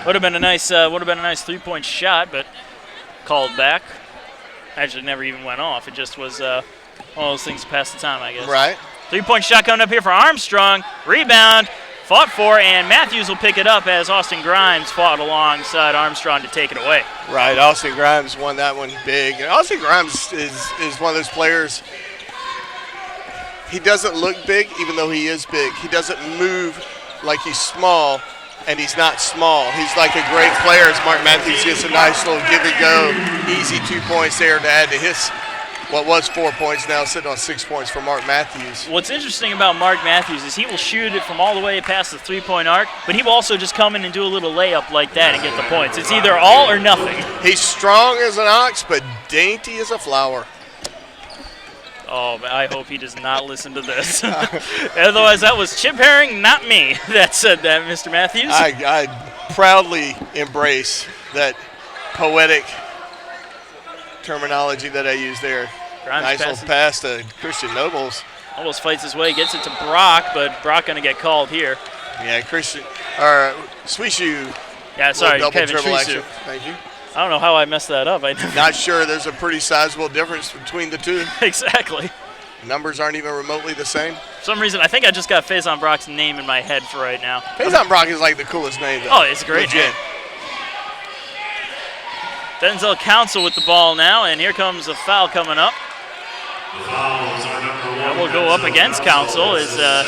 Would have been a nice 3-point shot, but called back. Actually, never even went off. It just was one of those things to pass the time, I guess. Right. 3-point shot coming up here for Armstrong. Rebound, fought for, and Matthews will pick it up as Austin Grimes fought alongside Armstrong to take it away. Right. Austin Grimes won that one big. And Austin Grimes is one of those players. He doesn't look big, even though he is big. He doesn't move like he's small, and he's not small. He's like a great player as Mark Matthews gets a nice little give and go, easy 2 points there to add to his, what was 4 points, now sitting on 6 points for Mark Matthews. What's interesting about Mark Matthews is he will shoot it from all the way past the 3-point arc, but he will also just come in and do a little layup like that and get the points. It's either all or nothing. He's strong as an ox, but dainty as a flower. Oh, I hope he does not listen to this. Otherwise, that was Chip Herring, not me, that said that, Mr. Matthews. I proudly embrace that poetic terminology that I use there. Grimes nice little pass to Christian Nobles. Almost fights his way, gets it to Brock, but Brock going to get called here. Yeah, Schwisu. Yeah, sorry, double Kevin dribble Schwisu. action. Thank you. I don't know how I messed that up. Not sure. There's a pretty sizable difference between the two. Exactly. Numbers aren't even remotely the same. For some reason, I think I just got Faison Brock's name in my head for right now. Faison Brock is like the coolest name, though. Oh, it's a great name. Denzel Council with the ball now, and here comes a foul coming up. And we'll go up against Council.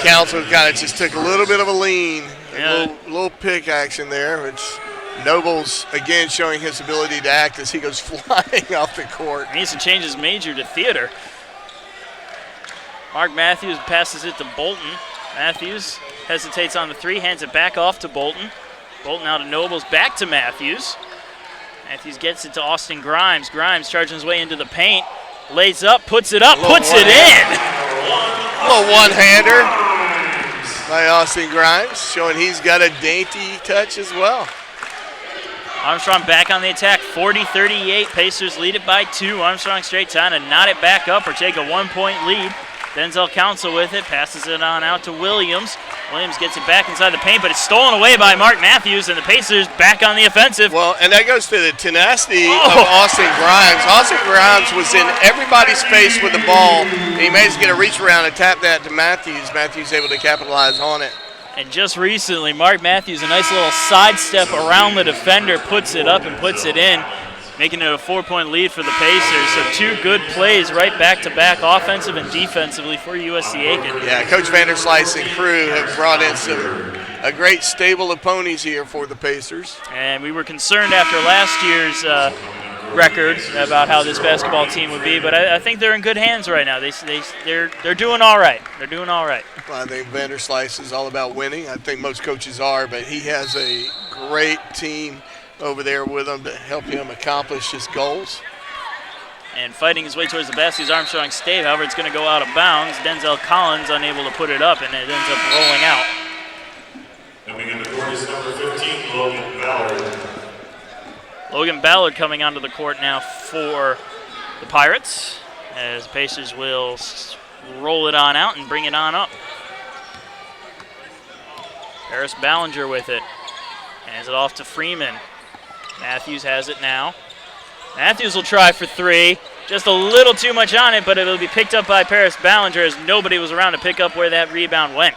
Council kind of just took a little bit of a lean, Yeah. a little pick action there, which Nobles, again, showing his ability to act as he goes flying off the court. He needs to change his major to theater. Mark Matthews passes it to Bolton. Matthews hesitates on the three, hands it back off to Bolton. Bolton out to Nobles, back to Matthews. Matthews gets it to Austin Grimes. Grimes charging his way into the paint. Lays up, puts it up, puts it in. A little one-hander by Austin Grimes, showing he's got a dainty touch as well. Armstrong back on the attack, 40-38. Pacers lead it by 2. Armstrong straight trying to knot it back up or take a 1-point lead. Denzel Council with it, passes it on out to Williams. Williams gets it back inside the paint, but it's stolen away by Mark Matthews, and the Pacers back on the offensive. Well, and that goes to the tenacity of Austin Grimes. Austin Grimes was in everybody's face with the ball, and he managed to get a reach around and tap that to Matthews. Matthews able to capitalize on it. And just recently, Mark Matthews, a nice little sidestep around the defender, puts it up and puts it in, making it a 4-point lead for the Pacers. So 2 good plays right back-to-back, offensive and defensively for USC Aiken. Yeah, Coach Vanderslice and crew have brought in a great stable of ponies here for the Pacers. And we were concerned after last year's record about how this basketball team would be, but I think they're in good hands right now. They're doing all right. They're doing all right. Well, I think Vanderslice is all about winning. I think most coaches are, but he has a great team over there with him to help him accomplish his goals. And fighting his way towards the basket is Armstrong State. However, it's going to go out of bounds. Denzel Collins unable to put it up, and it ends up rolling out. Coming in the court is number 15, Logan Ballard. Logan Ballard coming onto the court now for the Pirates, as the Pacers will roll it on out and bring it on up. Harris Ballinger with it. Hands it off to Freeman. Matthews has it now. Matthews will try for three. Just a little too much on it, but it will be picked up by Paris Ballinger as nobody was around to pick up where that rebound went.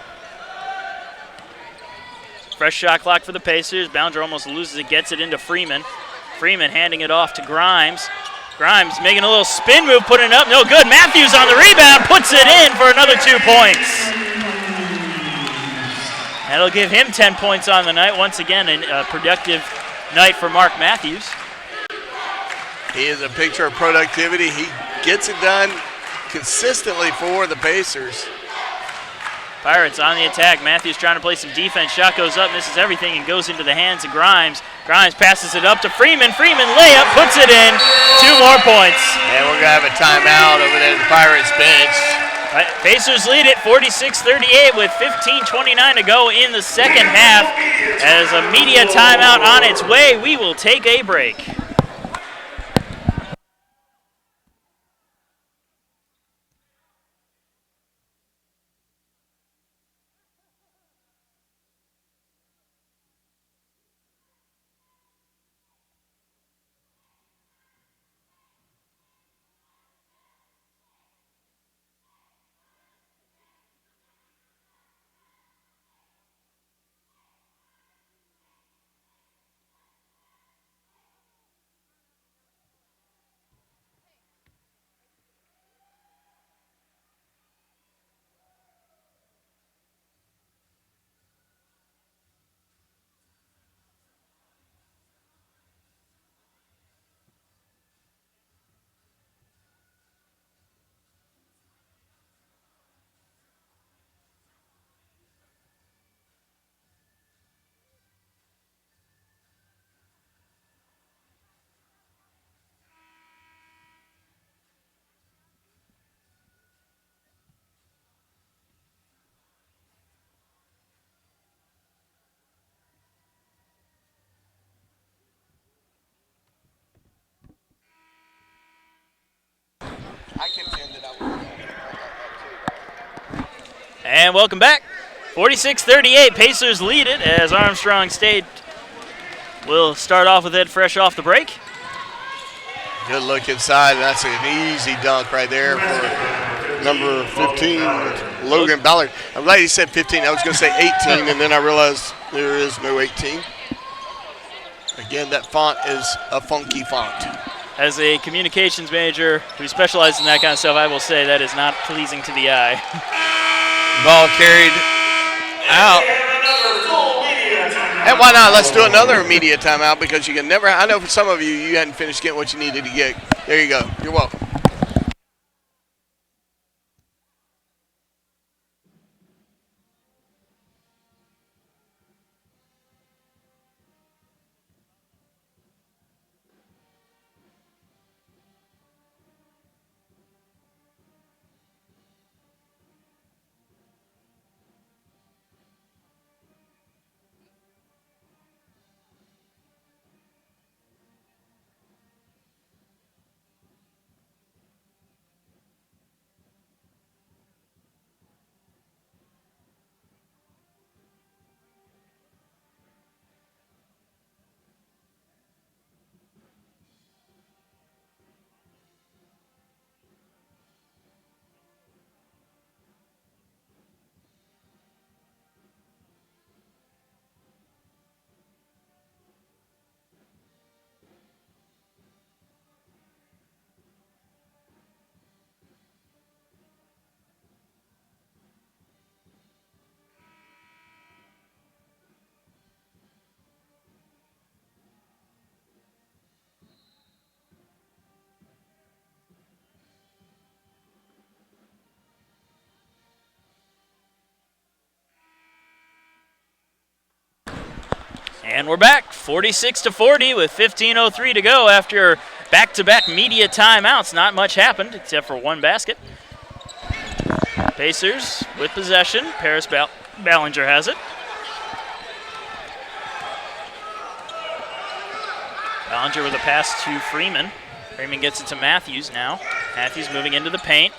Fresh shot clock for the Pacers. Ballinger almost loses it, gets it into Freeman. Freeman handing it off to Grimes. Grimes making a little spin move, putting it up. No good. Matthews on the rebound, puts it in for another 2 points. That'll give him 10 points on the night. Once again, a productive night for Mark Matthews. He is a picture of productivity. He gets it done consistently for the Pacers. Pirates on the attack. Matthews trying to play some defense. Shot goes up, misses everything, and goes into the hands of Grimes. Grimes passes it up to Freeman. Freeman layup, puts it in. 2 more points. And we're going to have a timeout over there at the Pirates bench. Pacers lead it 46-38 with 15:29 to go in the second half. As a media timeout on its way, we will take a break. And welcome back. 46-38, Pacers lead it as Armstrong State will start off with it fresh off the break. Good look inside. That's an easy dunk right there for number 15, Logan Ballard. I'm glad he said 15. I was going to say 18, and then I realized there is no 18. Again, that font is a funky font. As a communications manager who specializes in that kind of stuff, I will say that is not pleasing to the eye. Ball carried out. And why not? Let's do another media timeout because you can never – I know for some of you, you hadn't finished getting what you needed to get. There you go. You're welcome. And we're back, 46-40 with 15:03 to go after back-to-back media timeouts. Not much happened except for one basket. Pacers with possession. Paris Ballinger has it. Ballinger with a pass to Freeman. Freeman gets it to Matthews now. Matthews moving into the paint.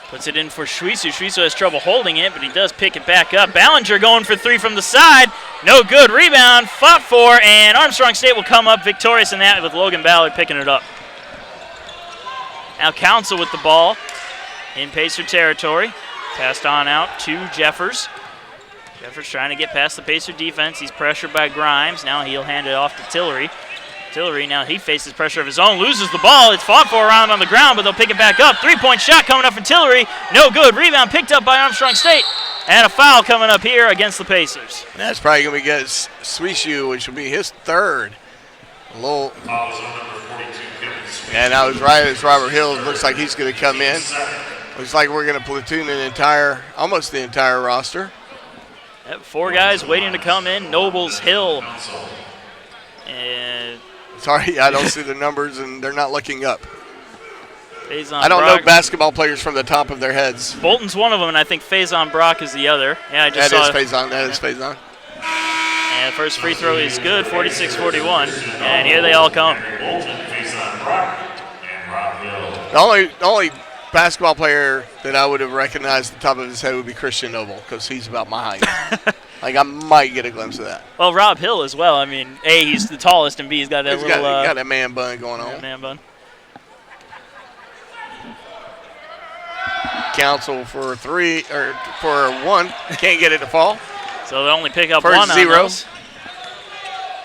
Puts it in for Shweesu. Shweesu has trouble holding it, but he does pick it back up. Ballinger going for three from the side. No good. Rebound, fought for, and Armstrong State will come up victorious in that with Logan Ballard picking it up. Now Council with the ball in Pacer territory. Passed on out to Jeffers. Jeffers trying to get past the Pacer defense. He's pressured by Grimes. Now he'll hand it off to Tillery. Tillery, now he faces pressure of his own, loses the ball. It's fought for around on the ground, but they'll pick it back up. Three-point shot coming up from Tillery. No good. Rebound picked up by Armstrong State. And a foul coming up here against the Pacers. That's probably going to be against Swishu, which will be his third. A little. And I was right as Robert Hill. Looks like he's going to come in. Looks like we're going to platoon almost the entire roster. Yep, 4 guys waiting to come in. Nobles, Hill, and sorry, I don't see the numbers, and they're not looking up. Faison I don't Brock. know basketball players from the top of their heads. Bolton's one of them, and I think Faison Brock is the other. Yeah, I just saw That is Faison. And first free throw is good, 46-41. And here they all come. The only basketball player that I would have recognized the top of his head would be Christian Noble, because he's about my height. Like, I might get a glimpse of that. Well, Rob Hill as well. I mean, A, he's the tallest, and B, he's got that got that man bun going on. Man bun. Council for 3 or for 1. Can't get it to fall. So they only pick up First 1 on 0. those.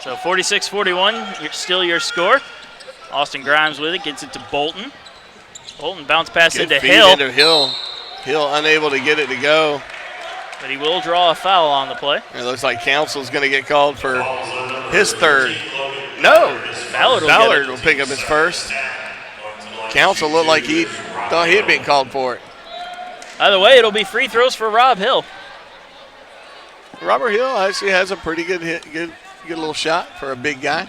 So 46-41, still your score. Austin Grimes with it, gets it to Bolton. Bolton bounce pass Good into feed Hill. Into Hill. Hill unable to get it to go. But he will draw a foul on the play. It looks like Council's going to get called for his third. No. Ballard will pick up his first. Council looked like he thought he'd been called for it. Either way, it'll be free throws for Rob Hill. Robert Hill actually has a pretty good hit, good little shot for a big guy.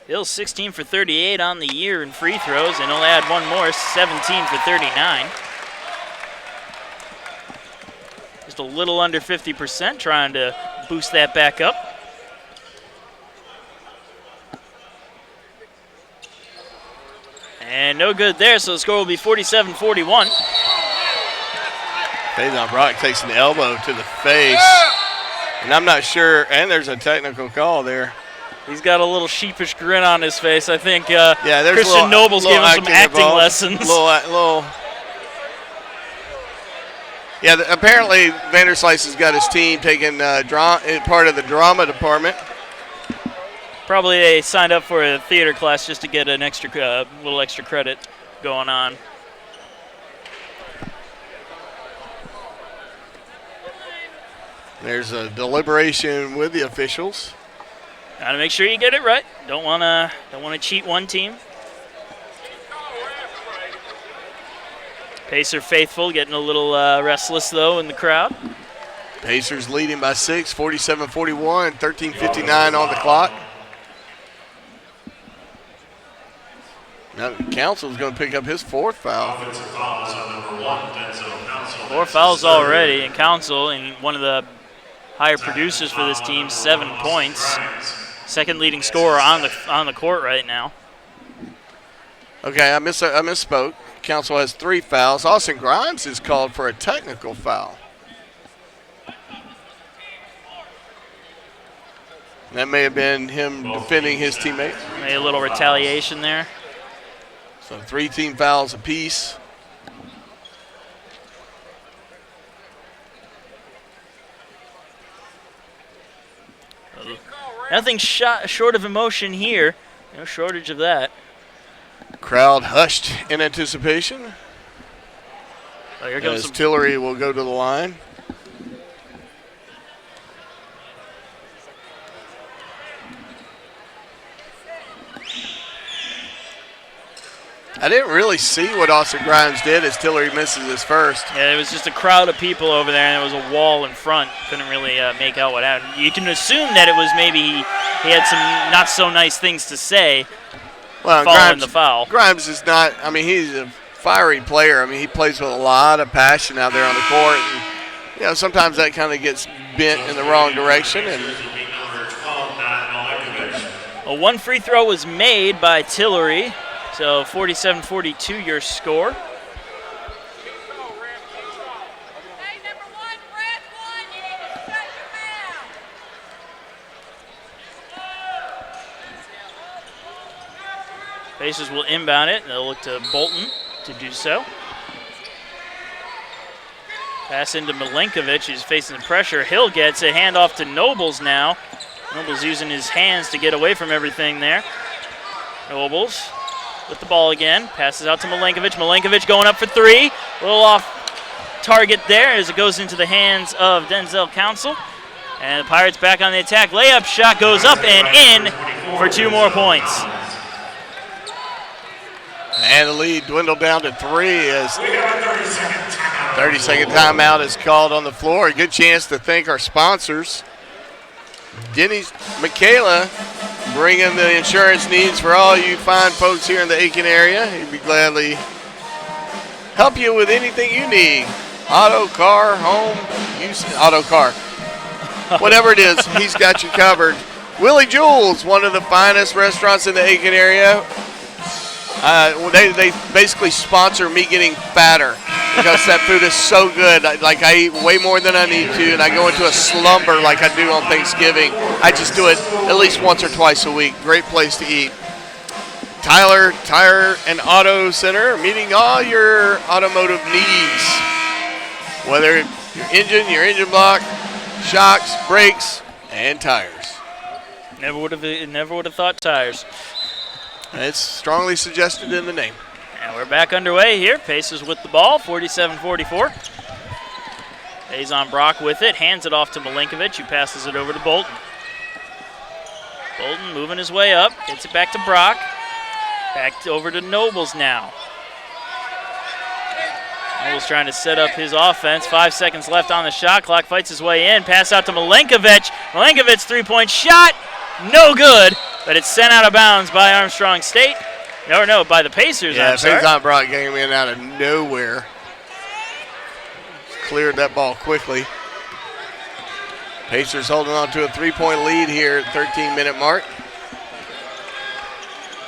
Hill's 16 for 38 on the year in free throws, and he'll add one more, 17 for 39. Just a little under 50%, trying to boost that back up. And no good there, so the score will be 47-41. Faison Brock takes an elbow to the face. And I'm not sure, and there's a technical call there. He's got a little sheepish grin on his face. I think there's Christian Noble's giving him some acting lessons. Apparently Vanderslice has got his team taking part of the drama department. Probably they signed up for a theater class just to get an extra, little extra credit going on. There's a deliberation with the officials. Got to make sure you get it right. Don't want to cheat one team. Pacer faithful getting a little restless though in the crowd. Pacers leading by 6, 47-41, 13:59 on the clock. Now Council's going to pick up his 4th foul. 4 fouls already, and Council, and one of the higher producers for this team, 7 points. Second leading scorer on the court right now. Okay, I misspoke. Council has 3 fouls. Austin Grimes is called for a technical foul. That may have been him defending his teammate. Maybe a little retaliation there. So 3 team fouls apiece. Nothing short of emotion here. No shortage of that. Crowd hushed in anticipation. Oh, here comes as Tillery will go to the line. I didn't really see what Austin Grimes did as Tillery misses his first. Yeah, there was just a crowd of people over there, and there was a wall in front. Couldn't really make out what happened. You can assume that it was maybe he had some not so nice things to say following the foul. Grimes is not, I mean, he's a fiery player. I mean, he plays with a lot of passion out there on the court. And, you know, sometimes that kind of gets bent in the wrong direction. And one free throw was made by Tillery. So 47-42 your score. Pacers will inbound it. They'll look to Bolton to do so. Pass into Milenkovic, who's facing the pressure. Hill gets it. Handoff to Nobles now. Nobles using his hands to get away from everything there. Nobles with the ball again. Passes out to Milenkovic. Milenkovic going up for three. A little off target there as it goes into the hands of Denzel Council. And the Pirates back on the attack. Layup shot goes up and in for 2 more points. And the lead dwindled down to 3 as 30-second timeout is called on the floor. A good chance to thank our sponsors. Denny's Michaela bringing the insurance needs for all you fine folks here in the Aiken area. He'd be gladly help you with anything you need. Auto, car, home, auto, car. Whatever it is, he's got you covered. Willie Jules, one of the finest restaurants in the Aiken area. They basically sponsor me getting fatter because that food is so good. Like I eat way more than I need to, and I go into a slumber like I do on Thanksgiving. I just do it at least once or twice a week. Great place to eat. Tyler Tire and Auto Center, meeting all your automotive needs. Whether your engine block, shocks, brakes, and tires. Never would have thought tires. It's strongly suggested in the name. And we're back underway here. Pacers with the ball, 47-44. Azon Brock with it, hands it off to Milenkovic, who passes it over to Bolton. Bolton moving his way up, gets it back to Brock. Back over to Nobles now. Nobles trying to set up his offense. 5 seconds left on the shot clock, fights his way in. Pass out to Milenkovic. Milenkovic's three-point shot, no good. But it's sent out of bounds by Armstrong State. No, by the Pacers. Yeah, Azon Brock came in out of nowhere. Cleared that ball quickly. Pacers holding on to a 3-point lead here at 13-minute mark.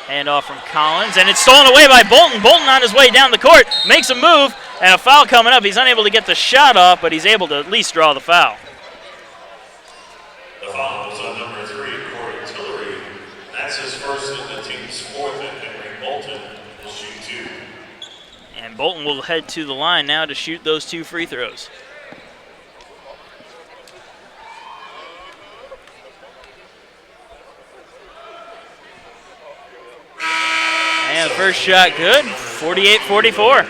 Handoff from Collins, and it's stolen away by Bolton. Bolton on his way down the court, makes a move, and a foul coming up. He's unable to get the shot off, but he's able to at least draw the foul. The foul was on number 3, Corey Tillery. That's his first and the team's 4th, and Henry Bolton will shoot 2. And Bolton will head to the line now to shoot those 2 free throws. And first shot good, 48-44.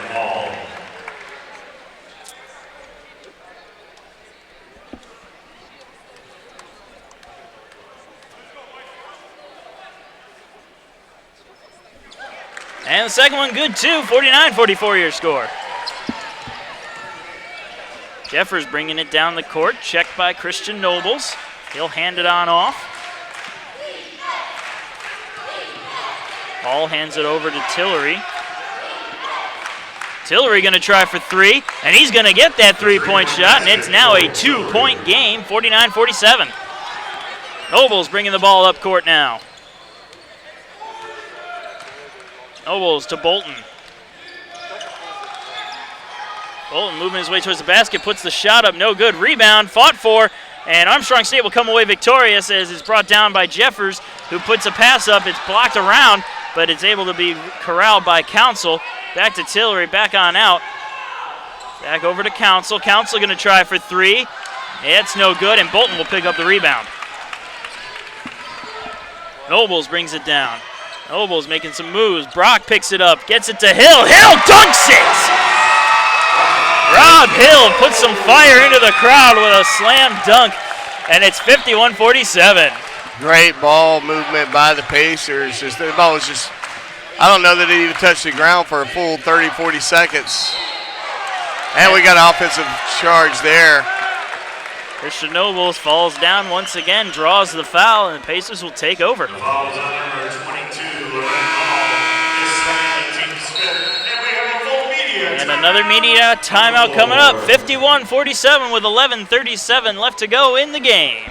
And the second one good too, 49-44 your score. Jeffers bringing it down the court, checked by Christian Nobles. He'll hand it on off. Hall hands it over to Tillery. Tillery going to try for 3, and he's going to get that 3-point shot, and it's now a 2-point game, 49-47. Nobles bringing the ball up court now. Nobles to Bolton. Bolton moving his way towards the basket, puts the shot up, no good. Rebound, fought for, and Armstrong State will come away victorious as it's brought down by Jeffers, who puts a pass up. It's blocked around, but it's able to be corralled by Council. Back to Tillery, back on out. Back over to Council. Council going to try for 3. It's no good, and Bolton will pick up the rebound. Nobles brings it down. Nobles making some moves. Brock picks it up, gets it to Hill. Hill dunks it! Rob Hill puts some fire into the crowd with a slam dunk, and it's 51-47. Great ball movement by the Pacers. The ball was just I don't know that it even touched the ground for a full 30, 40 seconds. And we got an offensive charge there. Christian Nobles falls down once again, draws the foul, and the Pacers will take over. The foul is on number 22, Lorraine Hall. This second team's fifth. And we have a full media And another media timeout coming up. 51-47 with 11:37 left to go in the game.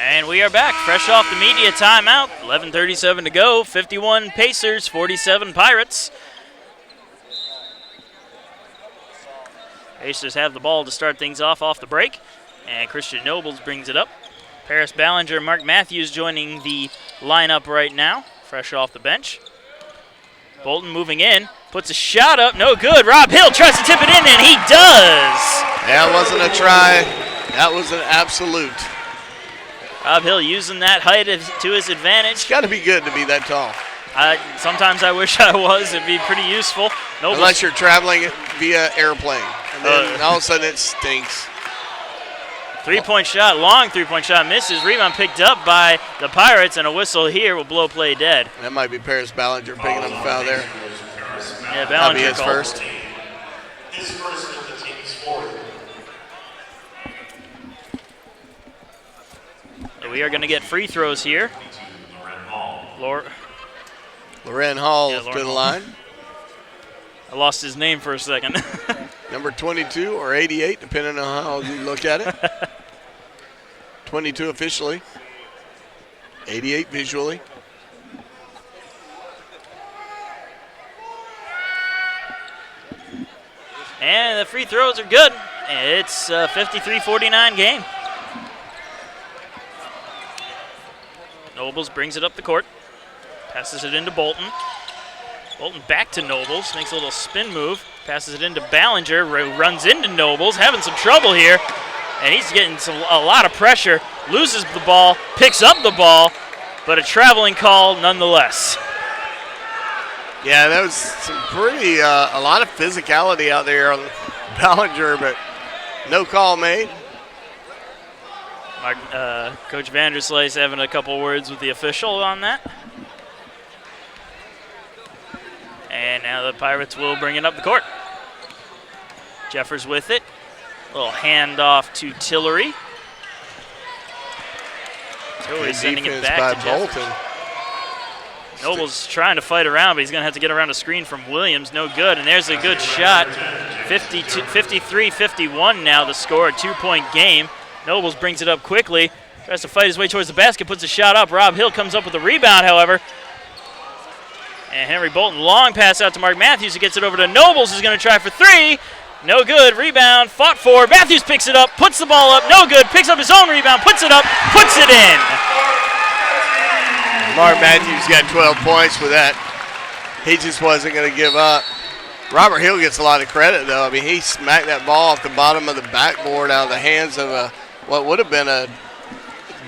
And we are back, fresh off the media timeout. 11:37 to go. 51 Pacers, 47 Pirates. Pacers have the ball to start things off the break. And Christian Nobles brings it up. Paris Ballinger and Mark Matthews joining the lineup right now, fresh off the bench. Bolton moving in, puts a shot up, no good. Rob Hill tries to tip it in, and he does. That wasn't a try. That was an absolute. Rob Hill using that height to his advantage. It's got to be good to be that tall. Sometimes I wish I was. It'd be pretty useful. Nobles, Unless you're traveling via airplane. And then all of a sudden it stinks. Three-point shot, long three-point shot, misses. Rebound picked up by the Pirates, and a whistle here will blow play dead. That might be Paris Ballinger picking up the foul there. Yeah, That'll Ballinger be his called. first. His first of the team's fourth. So we are going to get free throws here. Loren Hall Yeah, to Lauren the Hall. line. I lost his name for a second. Number 22 or 88, depending on how you look at it. 22 officially. 88 visually. And the free throws are good. It's a 53-49 game. Nobles brings it up the court. Passes it into Bolton. Bolton back to Nobles. Makes a little spin move. Passes it into Ballinger. Runs into Nobles. Having some trouble here. And he's getting a lot of pressure. Loses the ball. Picks up the ball. But a traveling call nonetheless. Yeah, that was some pretty, a lot of physicality out there on Ballinger, but no call made. Coach Vanderslice having a couple words with the official on that. And now the Pirates will bring it up the court. Jeffers with it. A little handoff to Tillery. Tillery Good sending it defense back by to Jeffers. Bolton. Noble's trying to fight around, but he's going to have to get around a screen from Williams. No good, and there's a good shot. 53-51 now the score, a two-point game. Nobles brings it up quickly, tries to fight his way towards the basket, puts a shot up. Rob Hill comes up with a rebound, however. And Henry Bolton, long pass out to Mark Matthews, who gets it over to Nobles, who's going to try for three. No good, rebound, fought for. Matthews picks it up, puts the ball up, no good, picks up his own rebound, puts it up, puts it in. Mark Matthews got 12 points with that. He just wasn't going to give up. Robert Hill gets a lot of credit, though. I mean, he smacked that ball off the bottom of the backboard out of the hands of what would have been a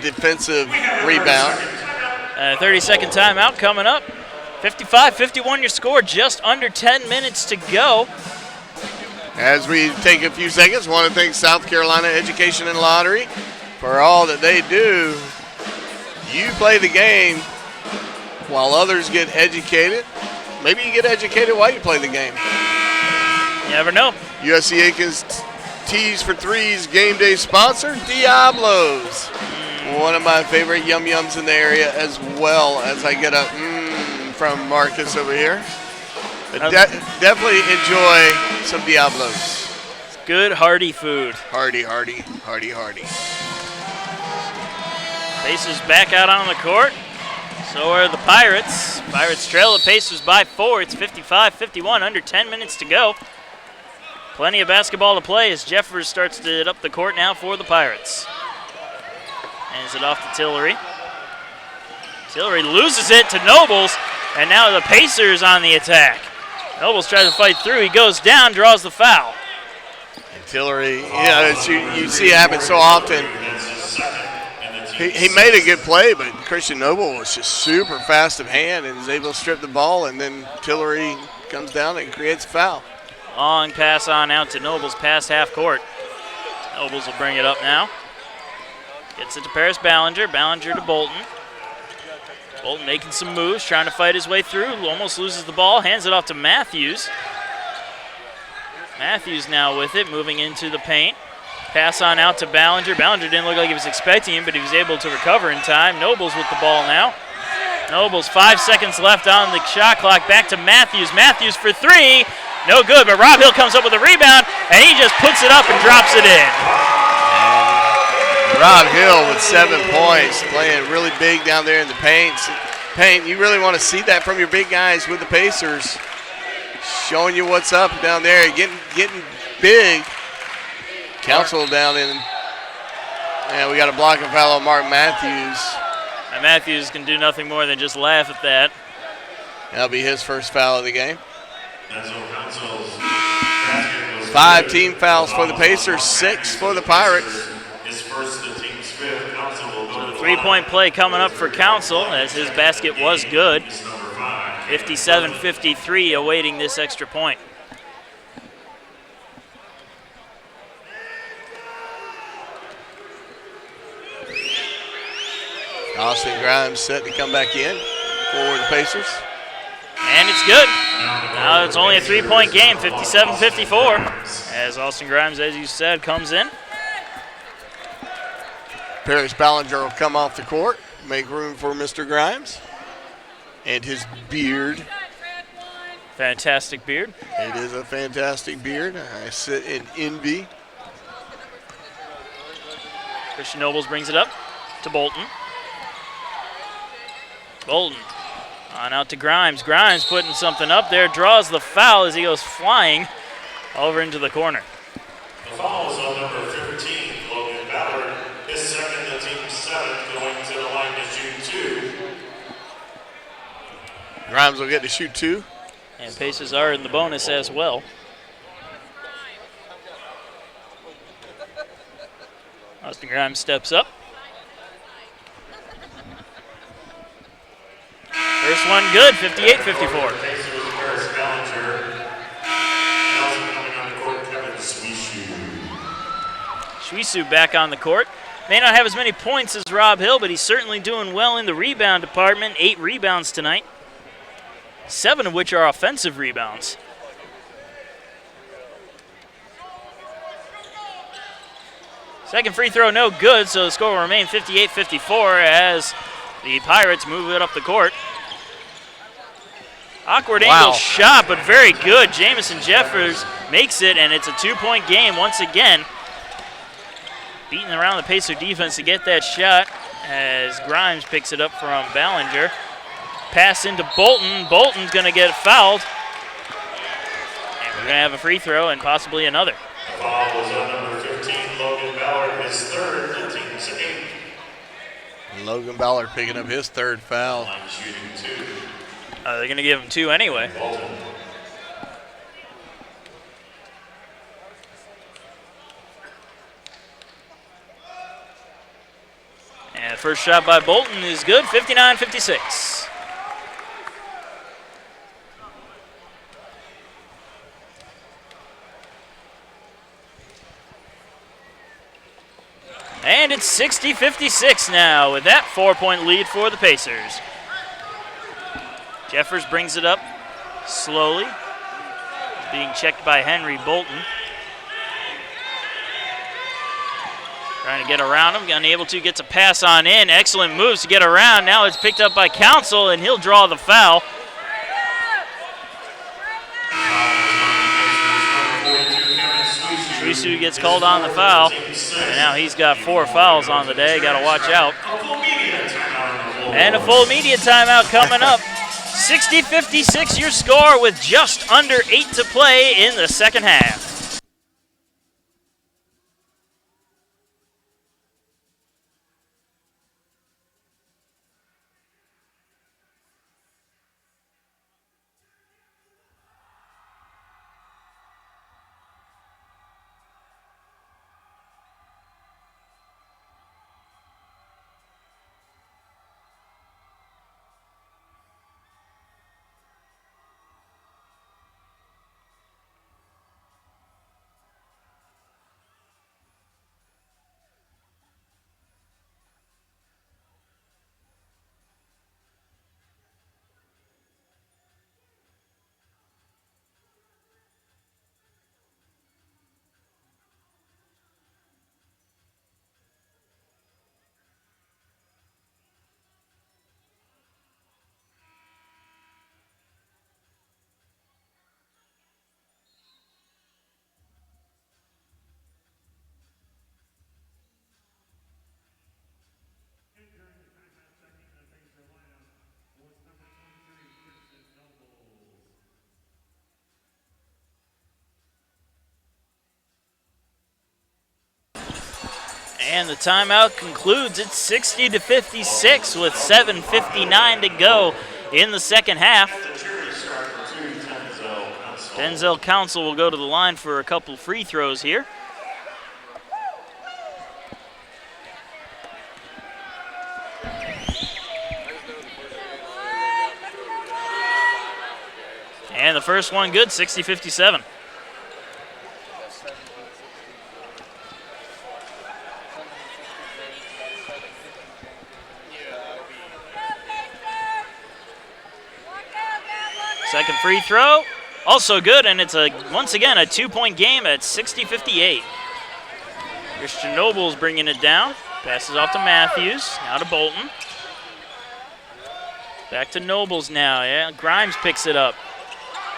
defensive rebound. 30-second timeout coming up. 55-51 your score, just under 10 minutes to go. As we take a few seconds, I want to thank South Carolina Education and Lottery for all that they do. You play the game while others get educated. Maybe you get educated while you play the game. You never know. USC Aiken's Tees for Threes game day sponsor, Diablo's. One of my favorite Yum Yums in the area, as well as I get a from Marcus over here. But definitely enjoy some Diablo's. It's good, hearty food. Hearty. Pacers back out on the court. So are the Pirates. Pirates trail the Pacers by 4. It's 55-51, under 10 minutes to go. Plenty of basketball to play as Jeffers starts to hit up the court now for the Pirates. Hands it off to Tillery. Tillery loses it to Nobles, and now the Pacers on the attack. Nobles tries to fight through. He goes down, draws the foul. And Tillery, you see it happen so often. He made a good play, but Christian Noble was just super fast of hand and is able to strip the ball, and then Tillery comes down and creates a foul. Long pass on out to Nobles past half court. Nobles will bring it up now. Gets it to Paris Ballinger. Ballinger to Bolton. Bolton making some moves, trying to fight his way through. Almost loses the ball. Hands it off to Matthews. Matthews now with it, moving into the paint. Pass on out to Ballinger. Ballinger didn't look like he was expecting him, but he was able to recover in time. Nobles with the ball now. Nobles, 5 seconds left on the shot clock. Back to Matthews. Matthews for three. No good, but Rob Hill comes up with a rebound, and he just puts it up and drops it in. Rob Hill with 7 points, playing really big down there in the paint. You really want to see that from your big guys with the Pacers, showing you what's up down there, getting big. Council down in, and we got a block and foul on Mark Matthews. And Matthews can do nothing more than just laugh at that. That'll be his first foul of the game. 5 team fouls for the Pacers, 6 for the Pirates. So the three-point play coming up for Council, as his basket was good. 57-53 awaiting this extra point. Austin Grimes set to come back in for the Pacers. And it's good. Now it's only a three-point game, 57-54, as Austin Grimes, as you said, comes in. Paris Ballinger will come off the court, make room for Mr. Grimes and his beard. Fantastic beard. It is a fantastic beard. I sit in envy. Christian Nobles brings it up to Bolton. Bolton on out to Grimes. Grimes putting something up there, draws the foul as he goes flying over into the corner. The foul is on number 15, Logan Ballard. His second, the team's 7th, going to the line to shoot 2. Grimes will get to shoot 2. And Pacers are in the bonus as well. Austin Grimes steps up. First one good, 58-54. Shwisu back on the court. May not have as many points as Rob Hill, but he's certainly doing well in the rebound department. 8 rebounds tonight, 7 of which are offensive rebounds. Second free throw, no good, so the score will remain 58-54 as the Pirates move it up the court. Awkward angle shot, but very good. Jamison Jeffers makes it, and it's a 2-point game once again. Beating around the Pacer defense to get that shot as Grimes picks it up from Ballinger. Pass into Bolton. Bolton's going to get fouled. And we're going to have a free throw and possibly another. The foul was on number 15, Logan Ballard, his 3rd, the team's 8th. Logan Ballard picking up his 3rd foul. Line shooting 2. They're going to give him 2 anyway. Bolton. And first shot by Bolton is good, 59-56. And it's 60-56 now with that 4-point lead for the Pacers. Jeffers brings it up slowly. being checked by Henry Bolton. Trying to get around him, unable to, gets a pass on in. Excellent moves to get around. Now it's picked up by Council, and he'll draw the foul. Suisu gets called on the foul, and now he's got 4 fouls on the day. Got to watch out. And a full media timeout coming up. 60-56 your score with just under 8 to play in the second half. And the timeout concludes. It's 60-56 with 7:59 to go in the second half. Denzel Council will go to the line for a couple free throws here. And the first one good, 60-57. Second free throw, also good, and it's once again a 2-point game at 60-58. Christian Noble's bringing it down. Passes off to Matthews, now to Bolton. Back to Nobles now, yeah. Grimes picks it up.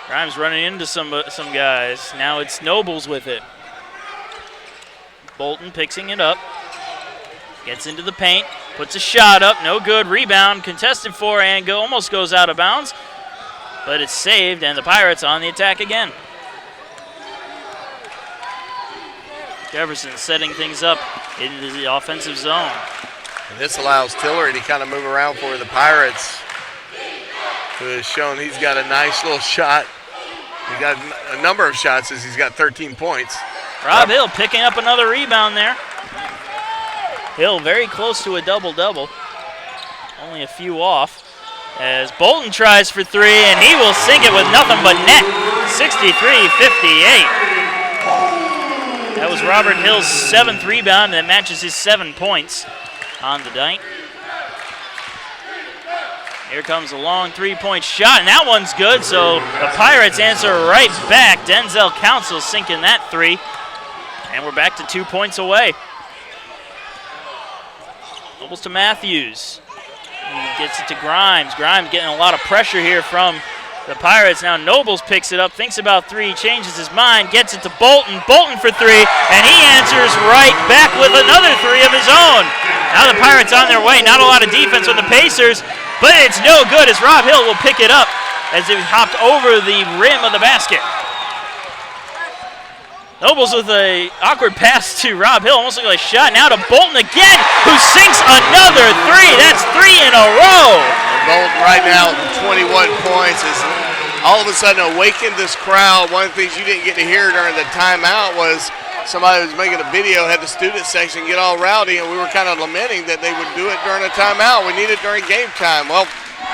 Grimes running into some guys. Now it's Nobles with it. Bolton picking it up. Gets into the paint, puts a shot up, no good. Rebound, contested for, and almost goes out of bounds. But it's saved, and the Pirates on the attack again. Jefferson setting things up into the offensive zone. And this allows Tillery to kind of move around for the Pirates, who has shown he's got a nice little shot. He got a number of shots as he's got 13 points. Rob Hill picking up another rebound there. Hill very close to a double-double. Only a few off. As Bolton tries for three, and he will sink it with nothing but net. 63-58. That was Robert Hill's 7th rebound, and that matches his 7 points on the night. Here comes a long three-point shot, and that one's good, so the Pirates answer right back. Denzel Council sinking that three, and we're back to 2 points away. Nobles to Matthews. He gets it to Grimes. Grimes getting a lot of pressure here from the Pirates. Now Nobles picks it up, thinks about three, changes his mind, gets it to Bolton. Bolton for three, and he answers right back with another three of his own. Now the Pirates on their way. Not a lot of defense from the Pacers, but it's no good as Rob Hill will pick it up as it hopped over the rim of the basket. Nobles with an awkward pass to Rob Hill, almost like a shot. Now to Bolton again, who sinks another three. That's 3 in a row. And Bolton right now, 21 points, is all of a sudden awakened this crowd. One of the things you didn't get to hear during the timeout was somebody who was making a video had the student section get all rowdy, and we were kind of lamenting that they would do it during a timeout. We need it during game time. Well,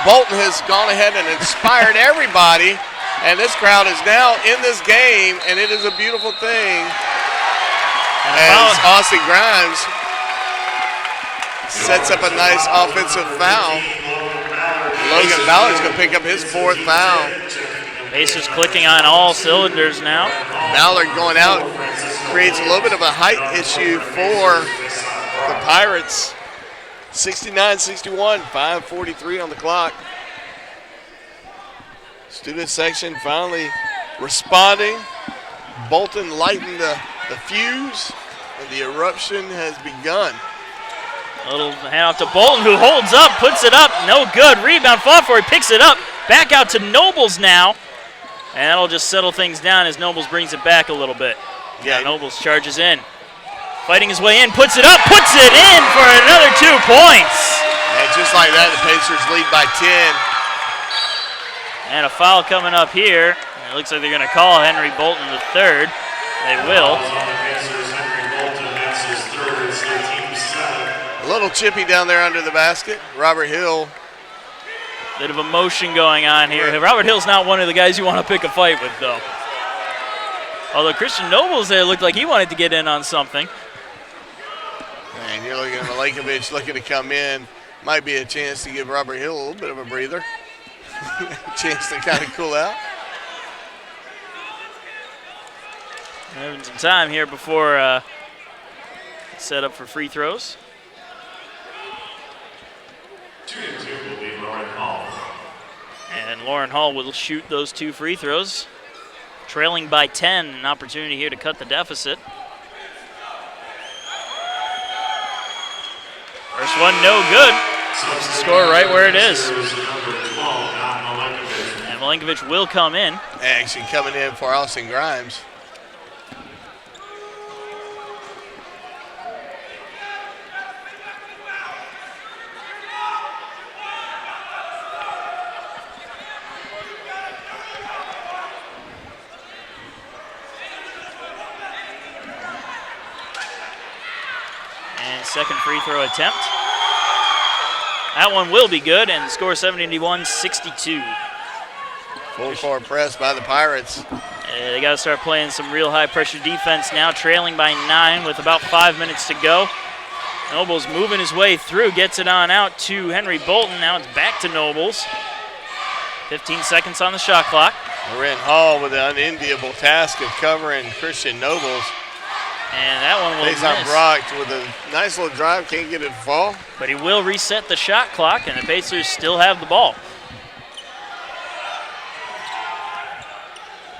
Bolton has gone ahead and inspired everybody. And this crowd is now in this game, and it is a beautiful thing. As Austin Grimes sets up a nice offensive foul. Logan Ballard's going to pick up his 4th foul. Pacers clicking on all cylinders now. Ballard going out creates a little bit of a height issue for the Pirates. 69-61, 5:43 on the clock. Student section finally responding. Bolton lighting the fuse, and the eruption has begun. A little handoff to Bolton, who holds up, puts it up, no good. Rebound, fought for, he picks it up. Back out to Nobles now. And that'll just settle things down as Nobles brings it back a little bit. Yeah, Nobles charges in. Fighting his way in, puts it up, puts it in for another 2 points. And just like that, the Pacers lead by 10. And a foul coming up here. It looks like they're going to call Henry Bolton the third. They will. A little chippy down there under the basket. Robert Hill. Bit of emotion going on here. Robert Hill's not one of the guys you want to pick a fight with, though. Although Christian Nobles there looked like he wanted to get in on something. And you're looking at Milenkovic looking to come in. Might be a chance to give Robert Hill a little bit of a breather. Chance to kind of cool out. Having some time here before set up for free throws. 2 will be Lauren Hall. And Lauren Hall will shoot those 2 free throws. Trailing by 10, an opportunity here to cut the deficit. First one, no good. Keeps the score right where it is. And Milenkovic will come in. Actually coming in for Austin Grimes. Second free throw attempt. That one will be good, and the score 71-62. Full court press by the Pirates. They got to start playing some real high-pressure defense now, trailing by 9 with about 5 minutes to go. Nobles moving his way through, gets it on out to Henry Bolton. Now it's back to Nobles. 15 seconds on the shot clock. Loren Hall with the unenviable task of covering Christian Nobles. And that one will miss. Brock with a nice little drive, can't get it to fall. But he will reset the shot clock, and the Pacers still have the ball.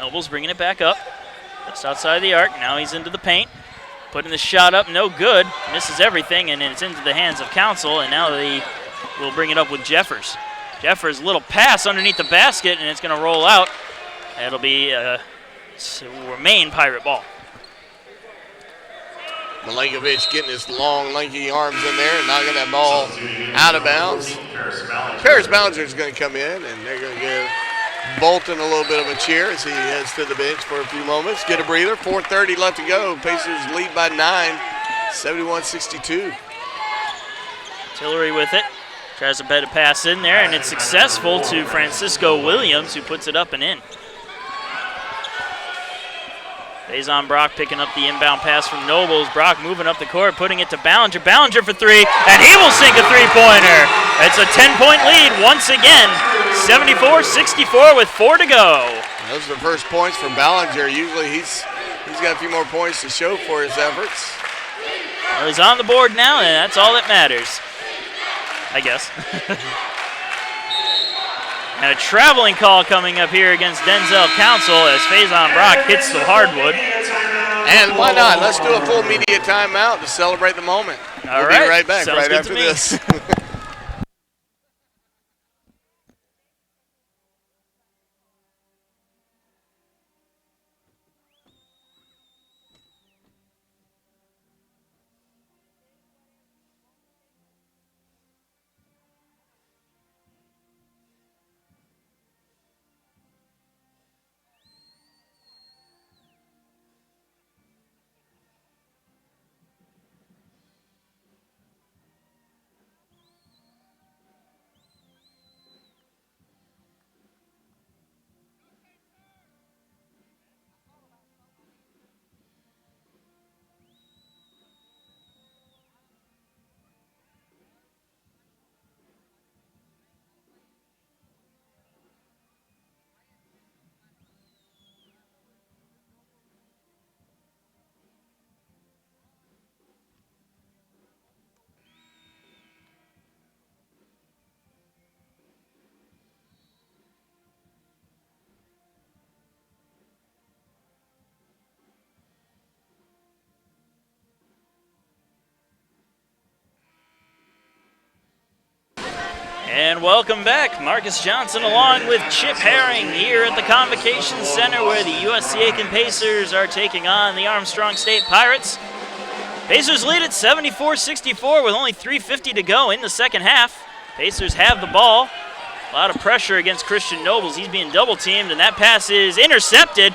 Nobles bringing it back up. Just outside the arc. Now he's into the paint. Putting the shot up, no good. Misses everything, and it's into the hands of Council, and now they will bring it up with Jeffers. Jeffers, little pass underneath the basket, and it's going to roll out. It'll be remain Pirate ball. Milenkovic getting his long, lanky arms in there and knocking that ball out of bounds. Paris Ballinger is going to come in, and they're going to give Bolton a little bit of a cheer as he heads to the bench for a few moments. Get a breather. 4:30 left to go. Pacers lead by 9, 71-62. Tillery with it. Tries a better pass in there, and it's successful to Francisco Williams, who puts it up and in. Faison Brock picking up the inbound pass from Nobles. Brock moving up the court, putting it to Ballinger. Ballinger for 3, and he will sink a three-pointer. It's a 10-point lead once again, 74-64 with 4 to go. Those are the first points from Ballinger. Usually he's got a few more points to show for his efforts. Well, he's on the board now, and that's all that matters, I guess. And a traveling call coming up here against Denzel Council as Faison Brock hits the hardwood. And why not? Let's do a full media timeout to celebrate the moment. We'll be right back right after this. And welcome back. Marcus Johnson along with Chip Herring here at the Convocation Center where the USC Aiken Pacers are taking on the Armstrong State Pirates. Pacers lead at 74-64 with only 3:50 to go in the second half. Pacers have the ball. A lot of pressure against Christian Nobles. He's being double teamed, and that pass is intercepted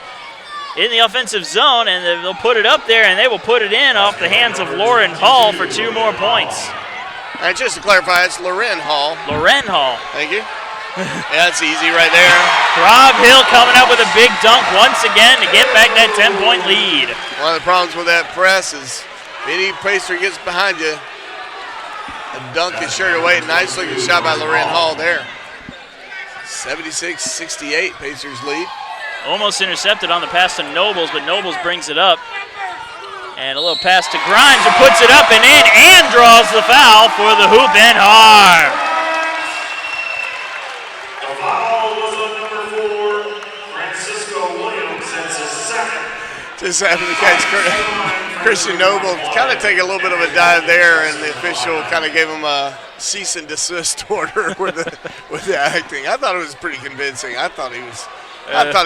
in the offensive zone, and they'll put it up there, and they will put it in off the hands of Lauren Hall for 2 more points. And just to clarify, it's Loren Hall. Loren Hall. Thank you. Yeah, that's easy right there. Rob Hill coming up with a big dunk once again to get back that 10-point lead. One of the problems with that press is if any Pacer gets behind you, a dunk is sure to wait. Nice looking shot by Loren Hall there. 76-68, Pacers lead. Almost intercepted on the pass to Nobles, but Nobles brings it up. And a little pass to Grimes, who puts it up and in and draws the foul for the Hoop and Har. The foul was on number 4, Francisco Williams. That's his second. Just happened to catch Christian Noble kind of take a little bit of a dive there, and the official kind of gave him a cease and desist order with the acting. I thought it was pretty convincing. I thought he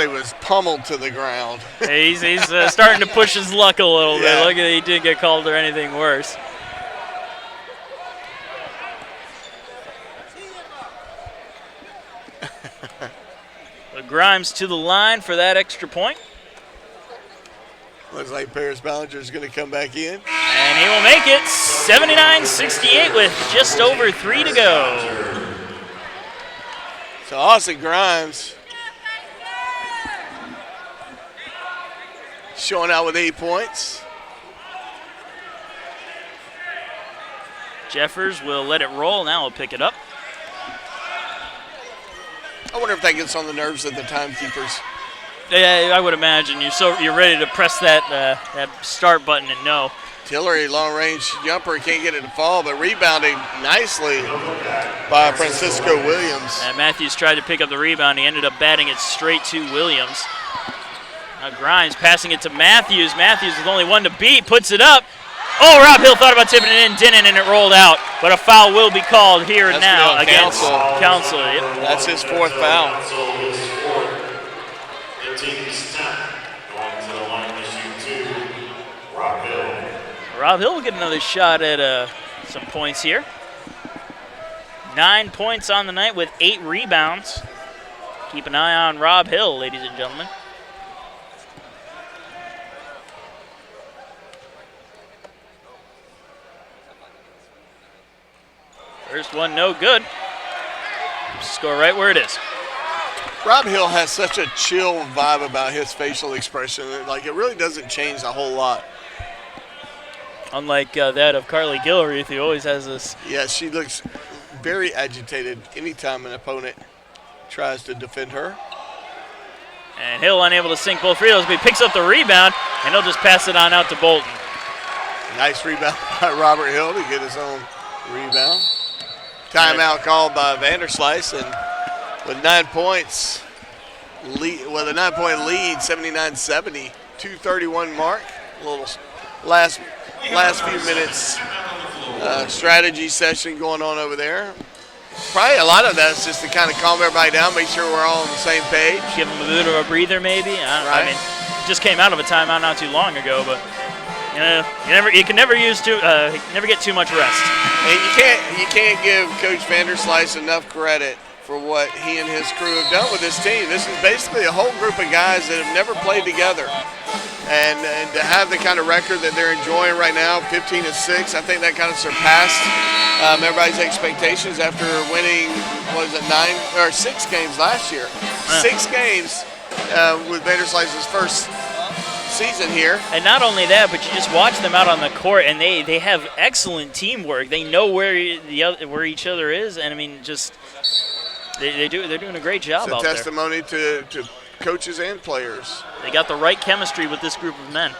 was pummeled to the ground. He's starting to push his luck a little bit. Yeah. Look at he didn't get called or anything worse. Grimes to the line for that extra point. Looks like Paris Ballinger is going to come back in. And he will make it 79-68 with just over 3 to go. So Austin Grimes showing out with 8 points. Jeffers will let it roll. Now he'll pick it up. I wonder if that gets on the nerves of the timekeepers. Yeah, I would imagine you're ready to press that start button and no. Tillery, long range jumper, can't get it to fall, but rebounding nicely by Francisco Williams. And Matthews tried to pick up the rebound. He ended up batting it straight to Williams. Now Grimes passing it to Matthews. Matthews is the only one to beat, puts it up. Oh, Rob Hill thought about tipping it in, didn't, and it rolled out. But a foul will be called here and now against Council. Yep. That's his 4th foul. The team's 10 going to the line to shoot 2. Rob Hill. Rob Hill will get another shot at some points here. 9 points on the night with 8 rebounds. Keep an eye on Rob Hill, ladies and gentlemen. First one, no good. Score right where it is. Rob Hill has such a chill vibe about his facial expression. Like, it really doesn't change a whole lot. Unlike that of Carly Gilreath, who always has this. Yeah, she looks very agitated anytime an opponent tries to defend her. And Hill unable to sink both free throws, but he picks up the rebound, and he'll just pass it on out to Bolton. Nice rebound by Robert Hill to get his own rebound. Timeout called by Vanderslice, and with 9 points, with a 9-point lead, 79-70, 2:31 mark. A little last few minutes strategy session going on over there. Probably a lot of that is just to kind of calm everybody down, make sure we're all on the same page. Give them a bit of a breather, maybe. I mean, just came out of a timeout not too long ago, but you can never get too much rest. And you can't give Coach Vanderslice enough credit for what he and his crew have done with this team. This is basically a whole group of guys that have never played together. And to have the kind of record that they're enjoying right now, 15-6, I think that kind of surpassed everybody's expectations after winning, 6 games last year. 6 games with Vanderslice's first season here. And not only that, but you just watch them out on the court, and they have excellent teamwork. They know where each other is, and I mean, just they're doing a great job out there. It's a testimony to coaches and players. They got the right chemistry with this group of men,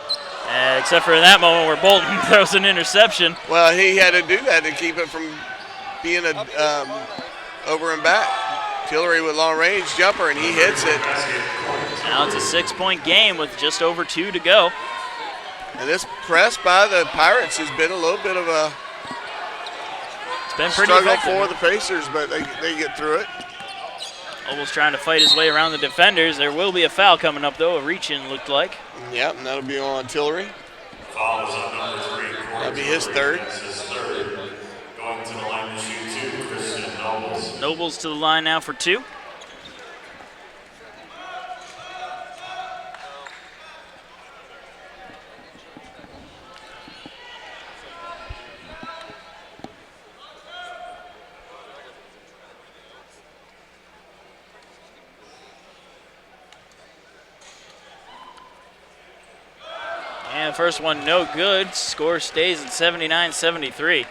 except for in that moment where Bolton throws an interception. Well, he had to do that to keep it from being over and back. Tillery with long range jumper, and he hits it. Now it's a 6-point game with just over 2 to go. And this press by the Pirates has been a little bit of a It's been pretty struggle effective. for the Pacers, but they get through it. Nobles trying to fight his way around the defenders. There will be a foul coming up, though. A reach-in looked like. Yep, and that'll be on Tillery. Foul is on number 3. That'll be his third. That's his third. Going to the line to shoot 2, Christian Nobles. Nobles to the line now for 2. And first one no good. Score stays at 79-73.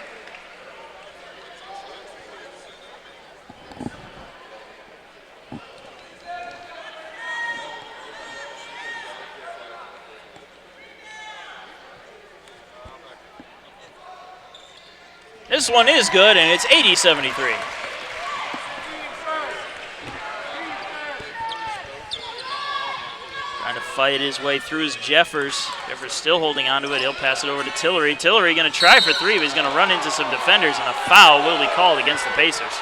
This one is good, and it's 80-73. Trying to fight his way through is Jeffers. Jeffers still holding onto it. He'll pass it over to Tillery. Tillery going to try for 3, but he's going to run into some defenders, and a foul will be called against the Pacers.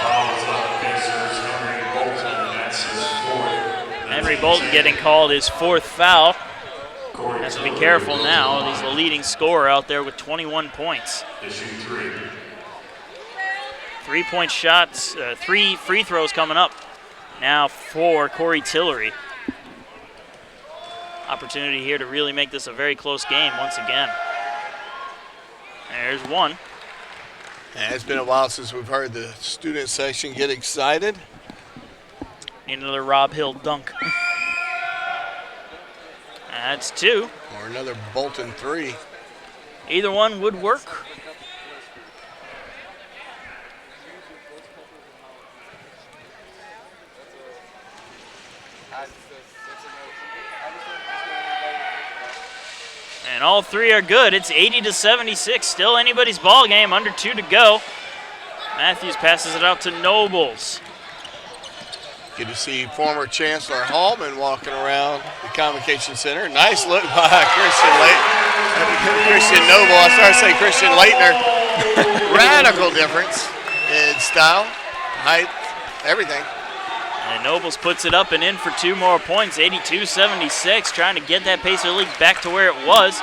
Foul is on the Pacers. Henry Bolton, that's his 4th. Henry Bolton getting called his 4th foul. Corey Has to be Tillery careful with now. the He's the leading scorer out there with 21 points. to shoot 3. 3-point shots, 3 free throws coming up now for Corey Tillery. Opportunity here to really make this a very close game once again. There's one. And it's been a while since we've heard the student section get excited. Need another Rob Hill dunk. That's 2. Or another Bolton 3. Either one would work. And all 3 are good. It's 80-76. Still anybody's ball game. Under 2 to go. Matthews passes it out to Nobles. Good to see former Chancellor Hallman walking around the Convocation Center. Nice look by Christian Noble. I started to say Christian Leitner. Radical difference in style, height, everything. And Nobles puts it up and in for 2 more points, 82-76, trying to get that Pacer lead back to where it was.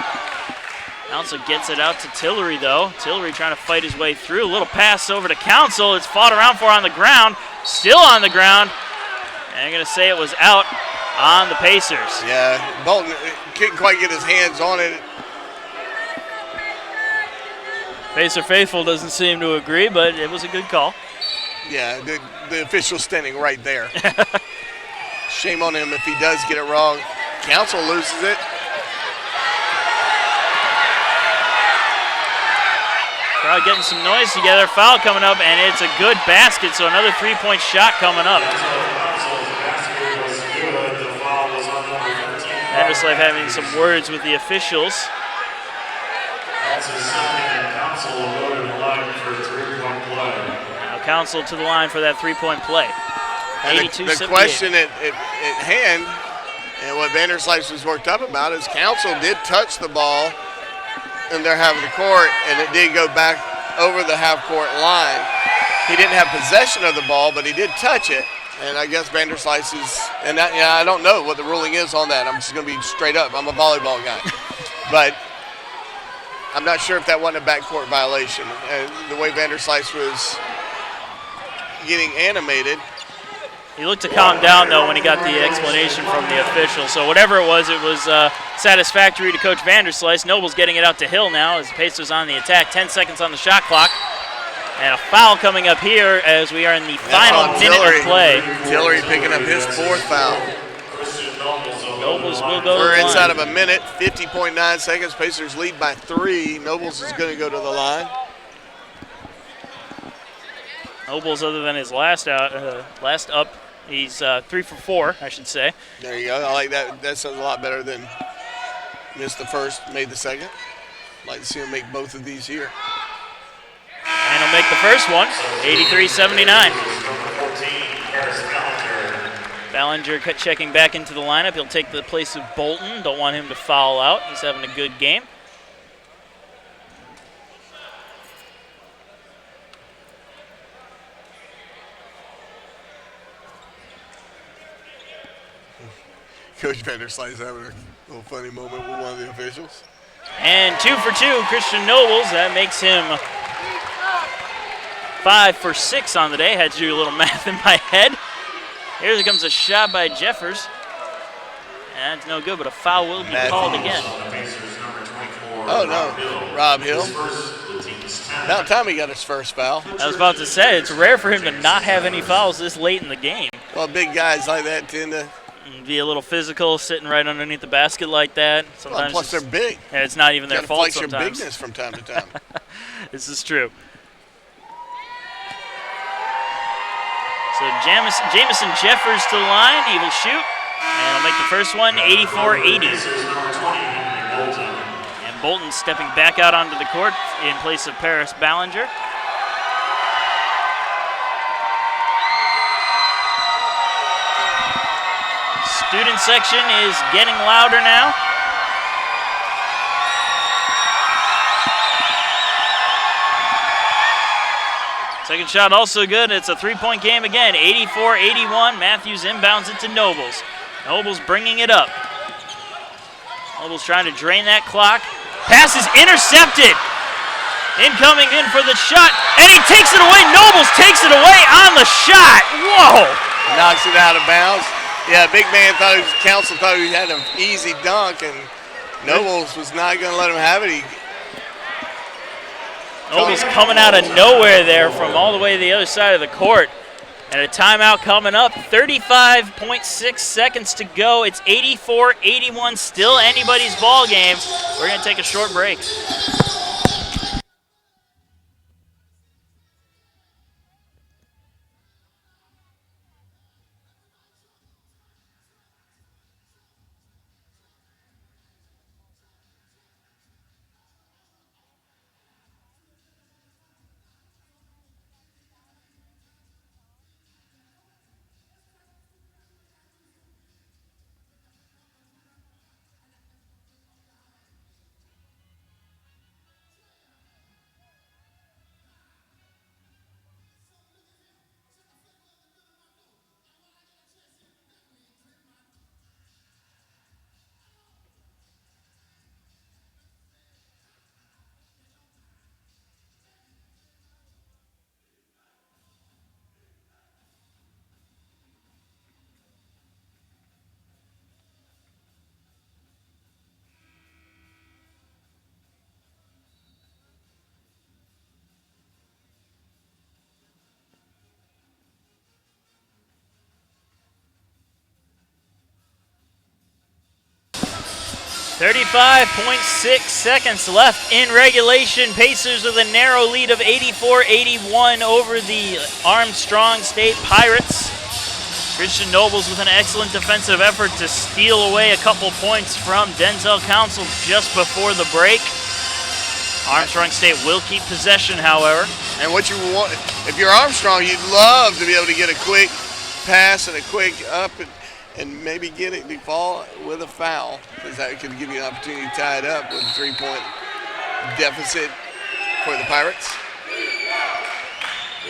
Council gets it out to Tillery, though. Tillery trying to fight his way through. A little pass over to Council. It's fought around for on the ground. Still on the ground. And I'm going to say it was out on the Pacers. Yeah, Bolton couldn't quite get his hands on it. Pacer faithful doesn't seem to agree, but it was a good call. Yeah, the official standing right there. Shame on him if he does get it wrong. Council loses it. Crowd getting some noise together. Foul coming up, and it's a good basket, so another 3-point shot coming up. Vanderslife having some words with the officials. That's his second, and Council will go to the line for a 3-point play. Now Council to the line for that 3-point play. And 82-78. the question at hand, and what Vanderslife was worked up about, is Council did touch the ball in their half of the court, and it did go back over the half-court line. He didn't have possession of the ball, but he did touch it. And I guess Vanderslice is, and that, I don't know what the ruling is on that. I'm just going to be straight up. I'm a volleyball guy. But I'm not sure if that wasn't a backcourt violation. And the way Vanderslice was getting animated. He looked to calm down, though, when he got the explanation from the official. So whatever it was satisfactory to Coach Vanderslice. Noble's getting it out to Hill now as the Pacers on the attack. 10 seconds on the shot clock. And a foul coming up here as we are in the final minute of play. Tillery picking up his 4th foul. Nobles will go to the We're line. inside of a minute, 50.9 seconds. Pacers lead by 3. Nobles is going to go to the line. Nobles, other than his last up, he's 3 for 4, I should say. There you go. I like that. That sounds a lot better than missed the first, made the second. Like to see him make both of these here. And he'll make the first one, 83-79. Ballinger checking back into the lineup. He'll take the place of Bolton. Don't want him to foul out. He's having a good game. Coach Vanderslice having a little funny moment with one of the officials. And 2 for 2, Christian Nobles. That makes him 5 for 6 on the day. Had to do a little math in my head. Here comes a shot by Jeffers. And it's no good, but a foul will be called again. Oh, no. Rob Hill. About time he got his first foul. I was about to say, it's rare for him to not have any fouls this late in the game. Well, big guys like that tend to be a little physical, sitting right underneath the basket like that. Sometimes plus they're big. Yeah, it's not even their fault flex sometimes. your bigness from time to time. This is true. So Jamison Jeffers to the line. He will shoot. And he'll make the first one 84-80. And Bolton stepping back out onto the court in place of Paris Ballinger. Student section is getting louder now. Second shot also good. It's a three-point game again. 84-81. Matthews inbounds it to Nobles. Nobles bringing it up. Nobles trying to drain that clock. Pass is intercepted. Incoming in for the shot, and he takes it away. Nobles takes it away on the shot. Whoa! Knocks it out of bounds. Yeah, big man council thought he had an easy dunk, and Nobles was not going to let him have it. Nobles coming out of nowhere there from all the way to the other side of the court. And a timeout coming up. 35.6 seconds to go. It's 84-81, still anybody's ball game. We're going to take a short break. .6 seconds left in regulation. Pacers with a narrow lead of 84-81 over the Armstrong State Pirates. Christian Nobles with an excellent defensive effort to steal away a couple points from Denzel Council just before the break. Armstrong State will keep possession, however. And what you want, if you're Armstrong, you'd love to be able to get a quick pass and a quick up and maybe get it to fall with a foul, because that could give you an opportunity to tie it up with a three-point deficit for the Pirates.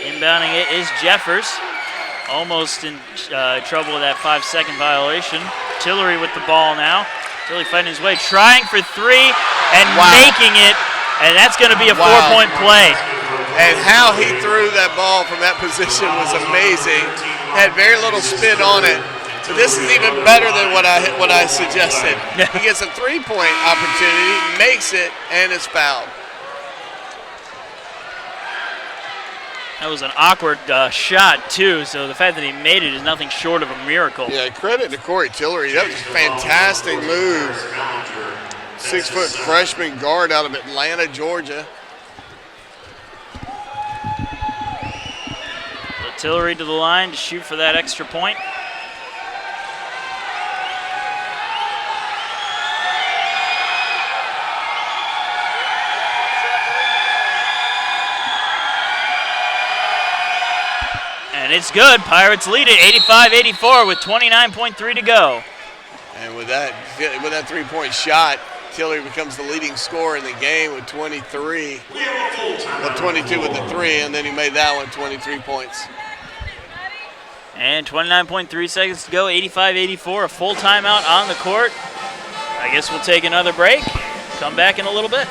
Inbounding it is Jeffers. Almost in trouble with that 5-second violation. Tillery with the ball now. Tillery fighting his way, trying for three and making it, and that's going to be a 4-point play. And how he threw that ball from that position was amazing. Had very little spin on it. So this is even better than what I suggested. He gets a three-point opportunity, makes it, and is fouled. That was an awkward shot, too, so the fact that he made it is nothing short of a miracle. Yeah, credit to Corey Tillery. That was a fantastic move. 6-foot freshman guard out of Atlanta, Georgia. So Tillery to the line to shoot for that extra point. And it's good. Pirates lead it 85-84 with 29.3 to go. And with that three-point shot, Tillery becomes the leading scorer in the game with 23. Well, 22 with the three, and then he made that one 23 points. And 29.3 seconds to go, 85-84, a full timeout on the court. I guess we'll take another break, come back in a little bit.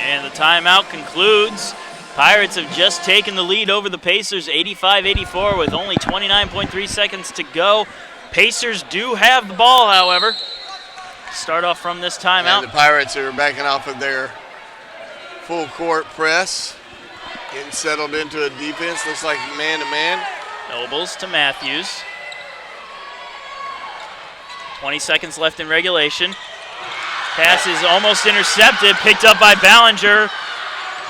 And the timeout concludes. Pirates have just taken the lead over the Pacers, 85-84, with only 29.3 seconds to go. Pacers do have the ball, however. Start off from this timeout. And the Pirates are backing off of their full court press, getting settled into a defense. Looks like man-to-man. Nobles to Matthews. 20 seconds left in regulation. Pass is almost intercepted, picked up by Ballinger.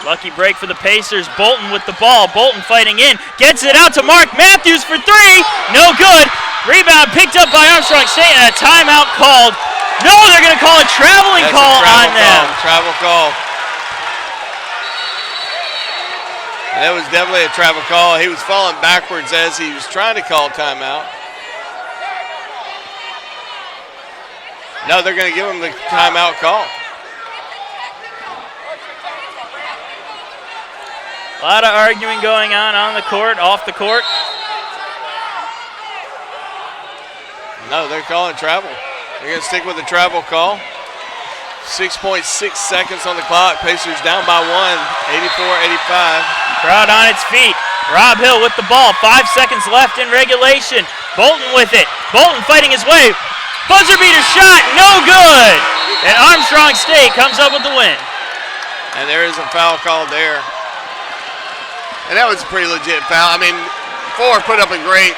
Lucky break for the Pacers. Bolton with the ball. Bolton fighting in. Gets it out to Mark Matthews for three. No good. Rebound picked up by Armstrong State and a timeout called. No, they're going to call a traveling call on them. Travel call. That was definitely a travel call. He was falling backwards as he was trying to call timeout. No, they're going to give him the timeout call. A lot of arguing going on the court, off the court. No, they're calling travel. They're going to stick with the travel call. 6.6 seconds on the clock. Pacers down by 1, 84-85. Crowd on its feet. Rob Hill with the ball. 5 seconds left in regulation. Bolton with it. Bolton fighting his way. Buzzer beater shot, no good. And Armstrong State comes up with the win. And there is a foul called there. And that was a pretty legit foul. I mean, Ford put up a great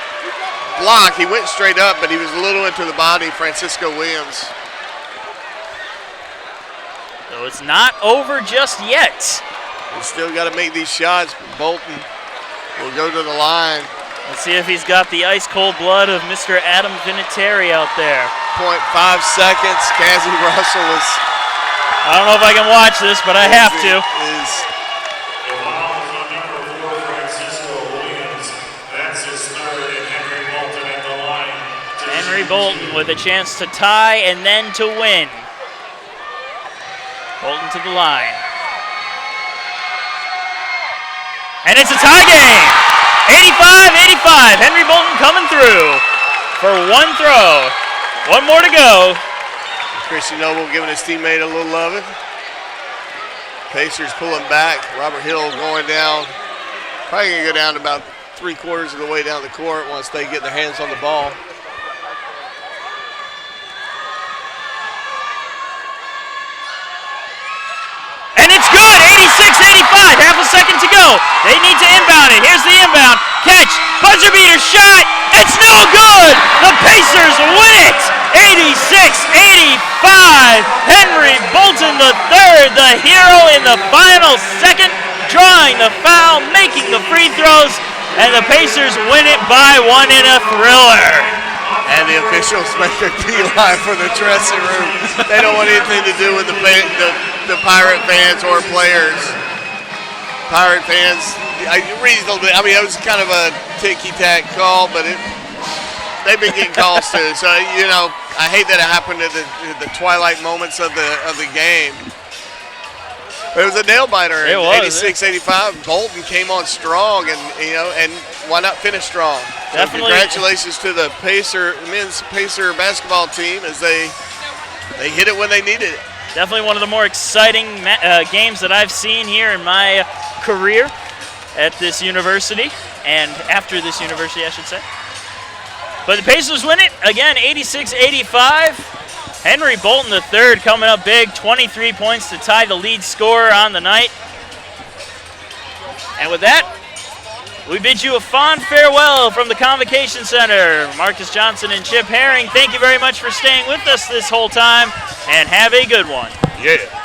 block. He went straight up, but he was a little into the body, Francisco Williams. So it's not over just yet. He's still got to make these shots. Bolton will go to the line. Let's see if he's got the ice-cold blood of Mr. Adam Vinatieri out there. 0.5 seconds. Cassie Russell is... I don't know if I can watch this, but I have to. The foul is on number 4, Francisco Williams. That's his third, and Henry Bolton at the line. Henry Bolton with a chance to tie and then to win. Bolton to the line. And it's a tie game. 85-85. Henry Bolton coming through for one throw. One more to go. Christian Noble giving his teammate a little loving. Pacers pulling back. Robert Hill going down. Probably going to go down about 3/4 of the way down the court once they get their hands on the ball. And it's good, 86-85, half a second to go. They need to inbound it. Here's the inbound. Catch, buzzer beater shot. It's no good. The Pacers win it, 86-85. Henry Bolton III, the hero in the final second, drawing the foul, making the free throws, and the Pacers win it by 1 in a thriller. And the officials make a beeline for the dressing room. They don't want anything to do with the Pirate fans or players. Pirate fans, reasonably. I mean, it was kind of a ticky-tack call, but they've been getting calls too. So you know, I hate that it happened at the twilight moments of the game. But it was a nail biter. It was 86-85. Bolton came on strong, and and why not finish strong? Definitely. So congratulations to the men's Pacer basketball team as they They hit it when they needed it. Definitely one of the more exciting games that I've seen here in my career at this university, and after this university, I should say. But the Pacers win it, again, 86-85. Henry Bolton III coming up big, 23 points to tie the lead scorer on the night. And with that, we bid you a fond farewell from the Convocation Center. Marcus Johnson and Chip Herring, thank you very much for staying with us this whole time, and have a good one. Yeah.